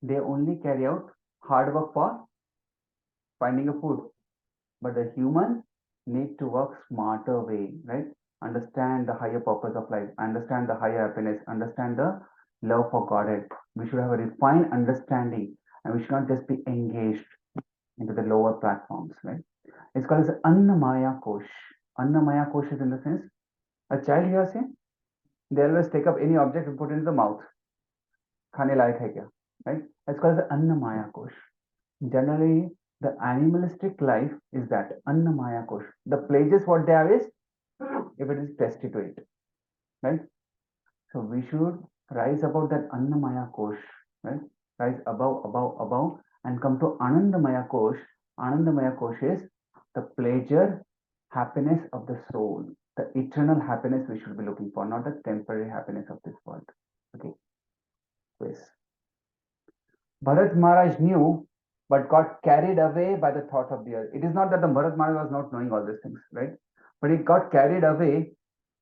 they only carry out hard work for finding a food, but the human need to work smarter way, right? Understand the higher purpose of life, understand the higher happiness, understand the love for Godhead. We should have a refined understanding, and we should not just be engaged into the lower platforms, right? It's called as Annamaya Kosh. Annamaya Kosh is in the sense a child here say they always take up any object and put it in the mouth. खाने लायक है क्या? Right? It's called as Annamaya Kosh. Generally, the animalistic life is that Annamaya Kosh. The pleasures what they have is if it is tasty to eat, right? So we should rise above that Annamaya Kosh, right? Rise above, and come to Anandamaya Kosh. Anandamaya Kosh is the pleasure, happiness of the soul, the eternal happiness we should be looking for, not the temporary happiness of this world. Okay, please. Bharat Maharaj knew, but got carried away by the thought of the earth. It is not that the Bharat Maharaj was not knowing all these things, right? But he got carried away.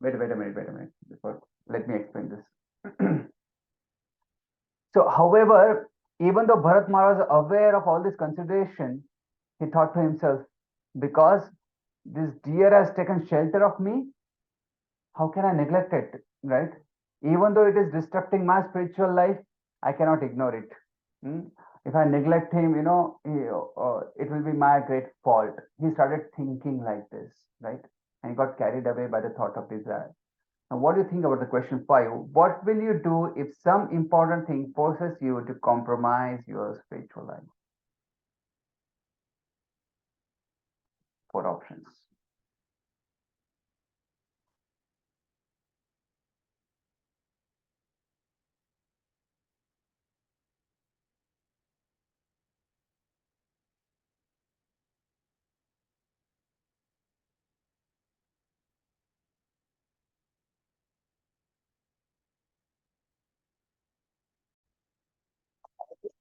Wait a minute. Before, let me explain this. So, however, even though Bharat Maharaj was aware of all this consideration, he thought to himself, because this deer has taken shelter of me, how can I neglect it, right? Even though it is disrupting my spiritual life, I cannot ignore it. Hmm? If I neglect him, it will be my great fault. He started thinking like this, right? And he got carried away by the thought of desire. Now, what do you think about the question 5? What will you do if some important thing forces you to compromise your spiritual life? 4 options.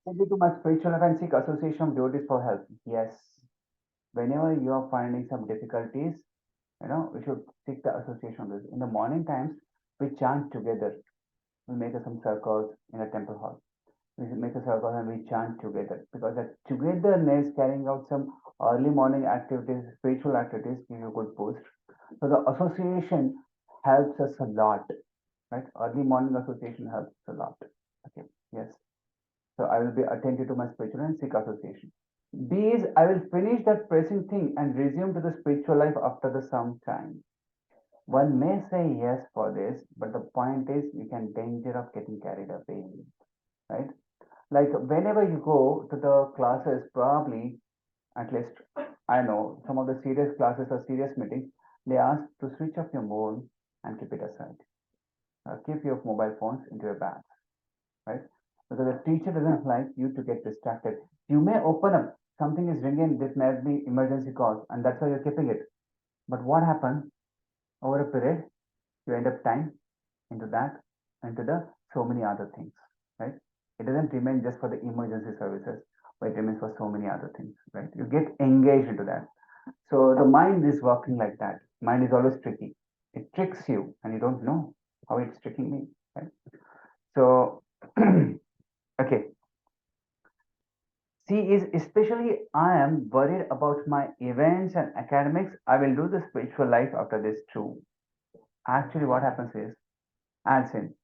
Maybe to my spiritual life and seek association of devotees for help. Yes. Whenever you are finding some difficulties, we should seek the association of this. In the morning times, we chant together. We make some circles in a temple hall. We make a circle and we chant together because that togetherness, carrying out some early morning activities, spiritual activities, give you a good boost. So the association helps us a lot, right? Early morning association helps a lot. Okay, yes. So I will be attentive to my spiritual and seek association. B is I will finish that pressing thing and resume to the spiritual life after the some time. One may say yes for this, but the point is you can danger of getting carried away, right? Like whenever you go to the classes, probably at least I know some of the serious classes or serious meetings, they ask to switch off your phone and keep it aside. Keep your mobile phones into your bag, right? Because the teacher doesn't like you to get distracted. You may open up, something is ringing, this might be emergency calls, and that's why you're keeping it. But what happens over a period? You end up time into that, into the so many other things, right? It doesn't remain just for the emergency services, but it remains for so many other things, right? You get engaged into that. So the mind is working like that. Mind is always tricky. It tricks you, and you don't know how it's tricking me, right? So, okay. C is especially I am worried about my events and academics. I will do the spiritual life after this too. Actually, what happens is adds in,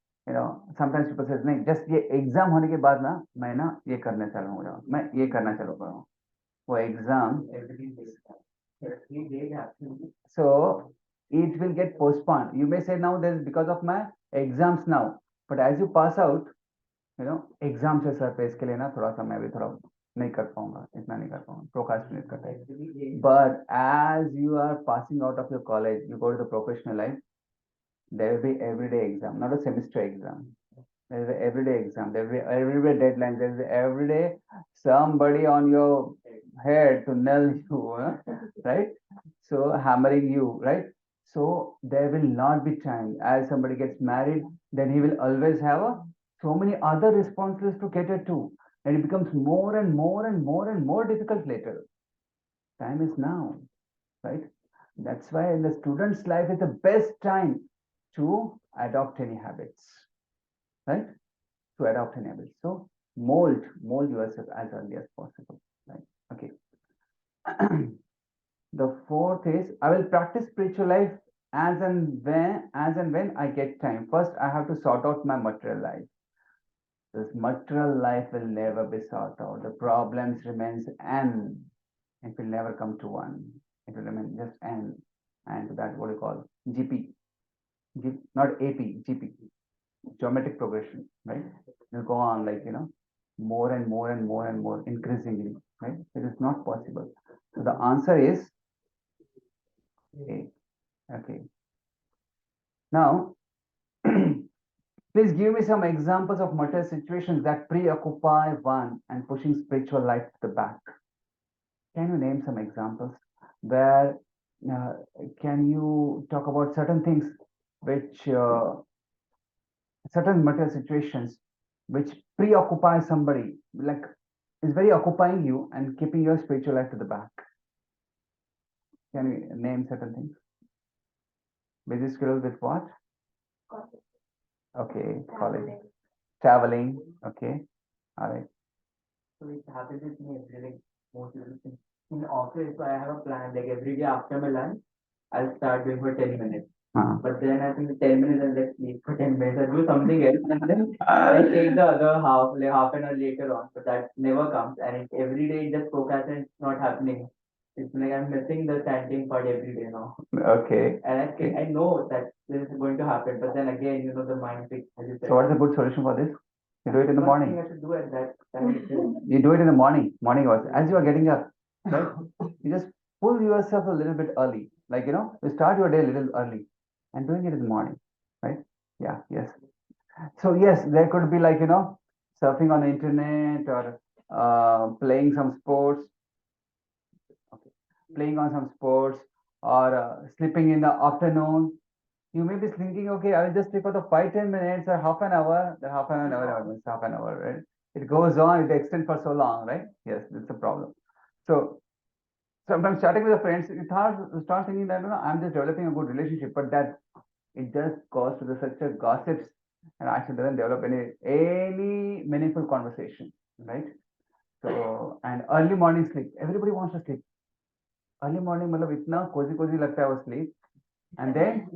sometimes people says नहीं just ये exam होने के बाद ना मैं ना ये करने चला हूँ मैं ये करना चला हूँ वो exam so it will get postponed. You may say now this is because of my exams now, but as you pass out, exam से सर पे इसके लिए ना थोड़ा सा मैं भी थोड़ा नहीं कर पाऊंगा इतना नहीं कर पाऊंगा प्रोकास्टिनेट करता है but as you are passing out of your college you go to the professional life there will be everyday exam not a semester exam there is an everyday exam there will be everyday deadline there is everyday somebody on your head to nail you right so hammering you, right? So there will not be time. As somebody gets married, then he will always have so many other responsibilities to cater to, and it becomes more and more and more and more difficult later. Time is now, right? That's why in the student's life is the best time to adopt any habits, right? To adopt any habits. So mold yourself as early as possible, right? Okay. The fourth is I will practice spiritual life as and when I get time. First, I have to sort out my material life. This material life will never be sorted out. The problems remains n. It will never come to one. It will remain just n. And that what you call GP, not AP, GP, geometric progression, right? It will go on like more and more and more and more increasingly, right? It is not possible. So the answer is A. Okay. Now, please give me some examples of material situations that preoccupy one and pushing spiritual life to the back. Can you name some examples where uh, can you talk about certain things which certain material situations which preoccupy somebody, like is very occupying you and keeping your spiritual life to the back? Can you name certain things? Busy schedule with what? Okay, college, traveling. Okay, all right. So it happens with me every day, most of the things. In office, so I have a plan, like every day after my lunch, I'll start doing for 10 minutes. But then I think the 10 minutes I'll just sleep for 10 minutes. I'll do something else and then I'll take the other half, like half an hour later on. But that never comes. And every day it just procrastinates, it's not happening. It's like I'm missing the chanting part every day now. Okay. And I know that this is going to happen, but then again, the mind picks, as you said. So what is a good solution for this? You do it in the First thing morning. I should do at that time is You do it in the morning hours, as you are getting up, right? You just pull yourself a little bit early, like you start your day a little early, and doing it in the morning, right? Yeah, yes. So yes, there could be like surfing on the internet or playing some sports, okay, playing on some sports or sleeping in the afternoon. You may be thinking, okay, I will just sleep for the 5-10 minutes or half an hour. The half an hour means half an hour, right? It goes on, it extends for so long, right? Yes, it's a problem. So sometimes chatting with the friends, you start thinking that I'm just developing a good relationship, but that it just goes to the such a gossips and actually doesn't develop any meaningful conversation, right? So and early morning sleep. Everybody wants to sleep. Early morning, मतलब इतना cozy cozy लगता है वो sleep, and then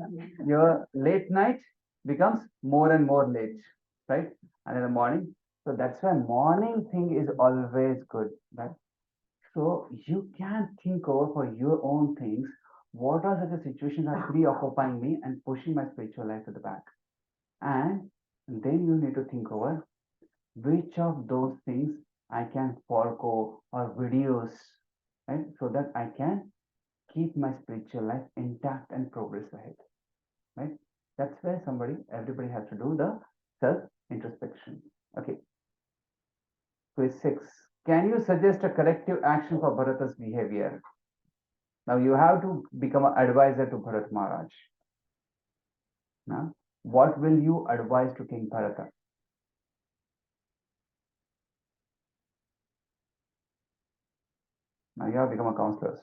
your late night becomes more and more late, right? And in the morning, so that's why morning thing is always good, right? So you can think over for your own things. What are such a situations are preoccupying me and pushing my spiritual life to the back? And then you need to think over which of those things I can forego or reduce, right? So that I can keep my spiritual life intact and progress ahead, right? That's where everybody has to do the self introspection. Okay, quiz 6. Can you suggest a corrective action for Bharata's behavior? Now you have to become an advisor to Bharat Maharaj. Now, what will you advise to King Bharata? Now you have become a counselor.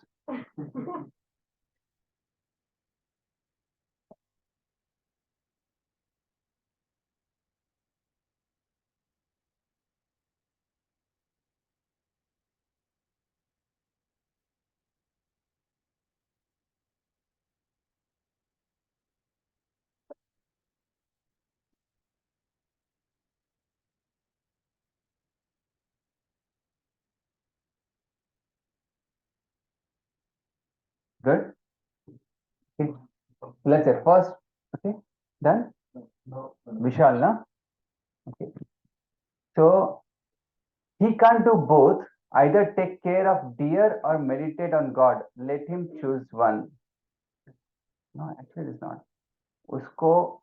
Good. Okay. Let's say first. Okay. Done. Vishal, na? Okay. So he can't do both. Either take care of deer or meditate on God. Let him choose one. No, actually, it's not. उसको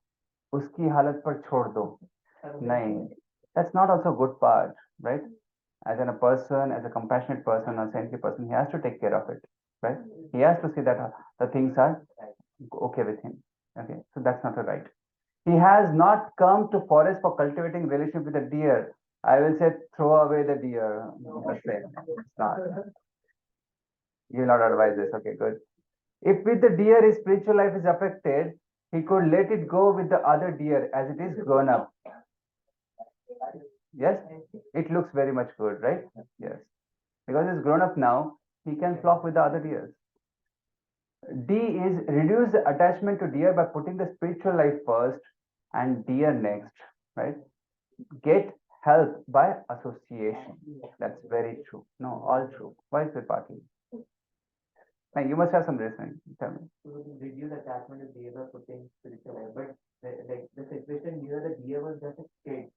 उसकी हालत पर छोड़ दो. नहीं. That's not also a good part, right? As a person, as a compassionate person, or saintly person, he has to take care of it. right? He has to see that the things are okay with him. Okay, so that's not right. He has not come to forest for cultivating relationship with the deer. I will say throw away the deer. That's it. It's not. You will not advise this. Okay, good. If with the deer his spiritual life is affected, he could let it go with the other deer as it is grown up. Yes, it looks very much good, right? Yes, because it's grown up now, he can flock with the other deers. D is reduce the attachment to deer by putting the spiritual life first and deer next, right? Get help by association. That's very true. No, all true. Why is it partly? Now you must have some reasoning. Tell me. To reduce attachment to deer by putting spiritual life, but the situation here, the deer was just a kid.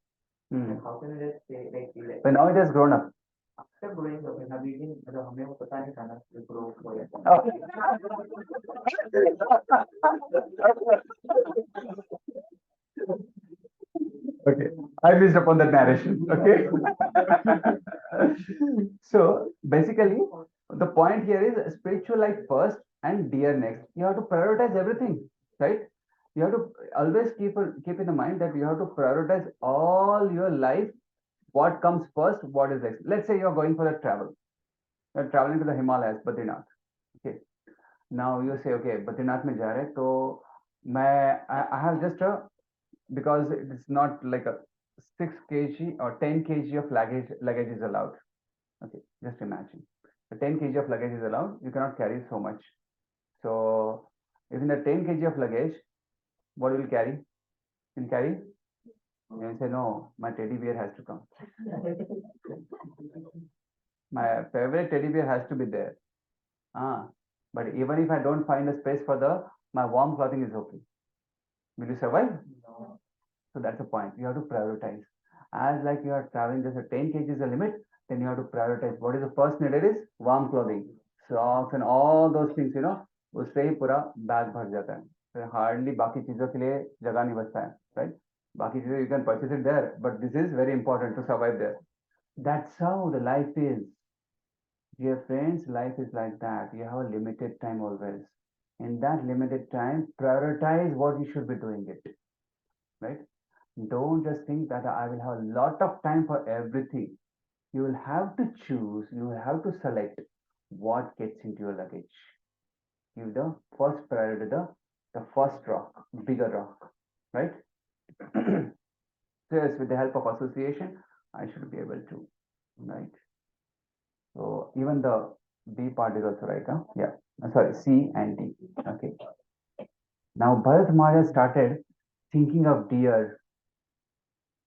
Hmm. How can you just say like But now it has grown up. after growing up, अभी भी मतलब हमें वो पता नहीं था ना कि grow हो जाता है. Okay, I missed upon that narration. Okay. So basically, the point here is spiritual life first and deer next. You have to prioritize everything, right? You have to always keep in the mind that you have to prioritize all your life. What comes first? What is next? Let's say you're going for a travel. You're traveling to the Himalayas, Badrinath. Okay. Now you say, okay, Badrinath में जा रहे तो I have just a because it's not like a 6 kg or 10 kg of luggage is allowed. Okay, just imagine. The 10 kg of luggage is allowed. You cannot carry so much. So if in the 10 kg of luggage, what will you carry? You can carry? You will say, no, my teddy bear has to come. My favorite teddy bear has to be there. But even if I don't find a space for my warm clothing is okay. Will you survive? No. So that's the point. You have to prioritize. As like you are traveling, just a 10 kg is the limit, then you have to prioritize. What is the first needed is warm clothing, socks and all those things, उससे ही पूरा bag भर जाता है. फिर hardly बाकी चीजों के लिए जगह नहीं बचता है, right? बाकी चीजें you can purchase it there, but this is very important to survive there. That's how the life is. Dear friends, life is like that. You have a limited time always. In that limited time, prioritize what you should be doing it, right? Don't just think that I will have a lot of time for everything. You will have to choose, you will have to select what gets into your luggage. Give the first priority to the first rock, bigger rock, right? So yes, with the help of association, I should be able to, right? So even the B part is also right, huh? Yeah. Sorry, C and D. Okay. Now Bharat Maharaj started thinking of deer.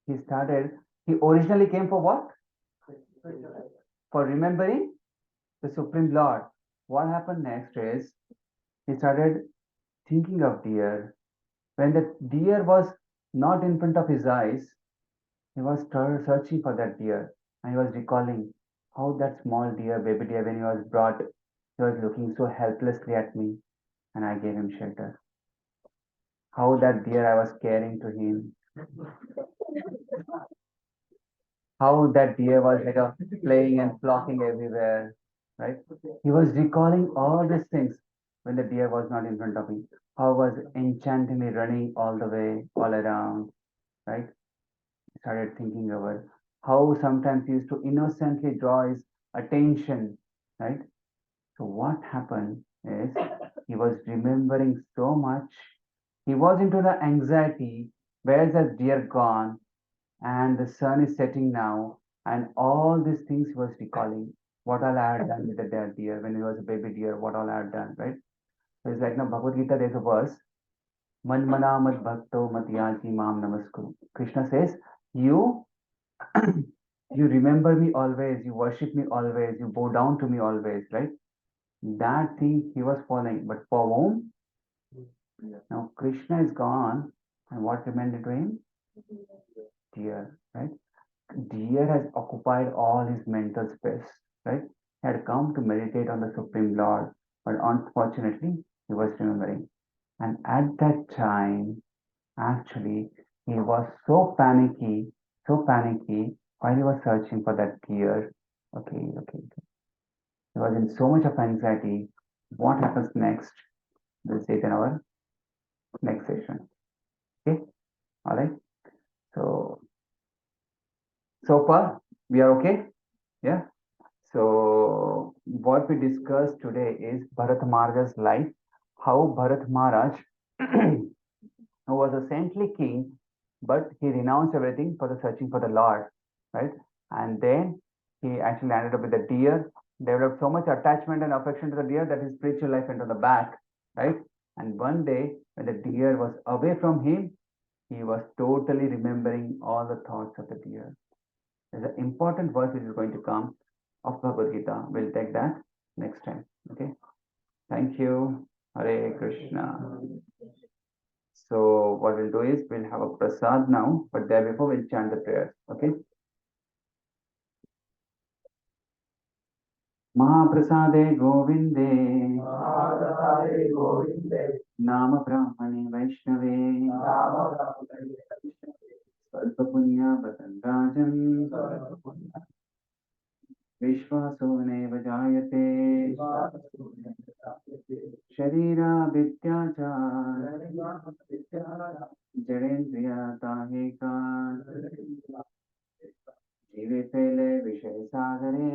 He originally came for what? For remembering the Supreme Lord. What happened next is he started thinking of deer. When the deer was not in front of his eyes, he was searching for that deer and he was recalling how that small deer, baby deer, when he was brought, he was looking so helplessly at me and I gave him shelter. How that deer I was caring to him. How that deer was like playing and flocking everywhere, right? He was recalling all these things when the deer was not in front of him. How was enchantingly running all the way, all around, right? He started thinking about how sometimes he used to innocently draw his attention, right? So what happened is he was remembering so much. He was into the anxiety. Where's the deer gone? And the sun is setting now, and all these things he was recalling. What all I had done with the deer when he was a baby deer, what all I had done, right? So it's like now Bhagavad Gita, there's a verse, Man mana mat bhakto mat yaji mam namaskuru. Krishna says, you you remember me always, you worship me always, you bow down to me always, right? That thing he was following. But for whom? Now Krishna is gone, and what remained to him? Deer, right? Deer has occupied all his mental space, right? He had come to meditate on the Supreme Lord, but unfortunately, he was remembering. And at that time, actually, he was so panicky while he was searching for that deer. Okay. He was in so much of anxiety. What happens next? We'll see it in our next session. Okay, all right. So far we are okay. Yeah. So what we discussed today is Bharat Maharaj's life, how Bharat Maharaj, who was a saintly king, but he renounced everything for the searching for the Lord, right? And then he actually ended up with the deer, developed so much attachment and affection to the deer that his spiritual life went on the back, right? And one day, when the deer was away from him, he was totally remembering all the thoughts of the deer. There's an important verse which is going to come of Bhagavad Gita. We'll take that next time. Okay. Thank you. Hare Krishna. So what we'll do is we'll have a prasad now, but there before we'll chant the prayers. Okay. Mahaprasade Govinde Nama Brahmane Vaishnave Svalpa Punya Vatan Rajan Vishwaso Neva Jayate Sharira Vidyachar Jarendriya Taheka Jive Pele Vishay Sagare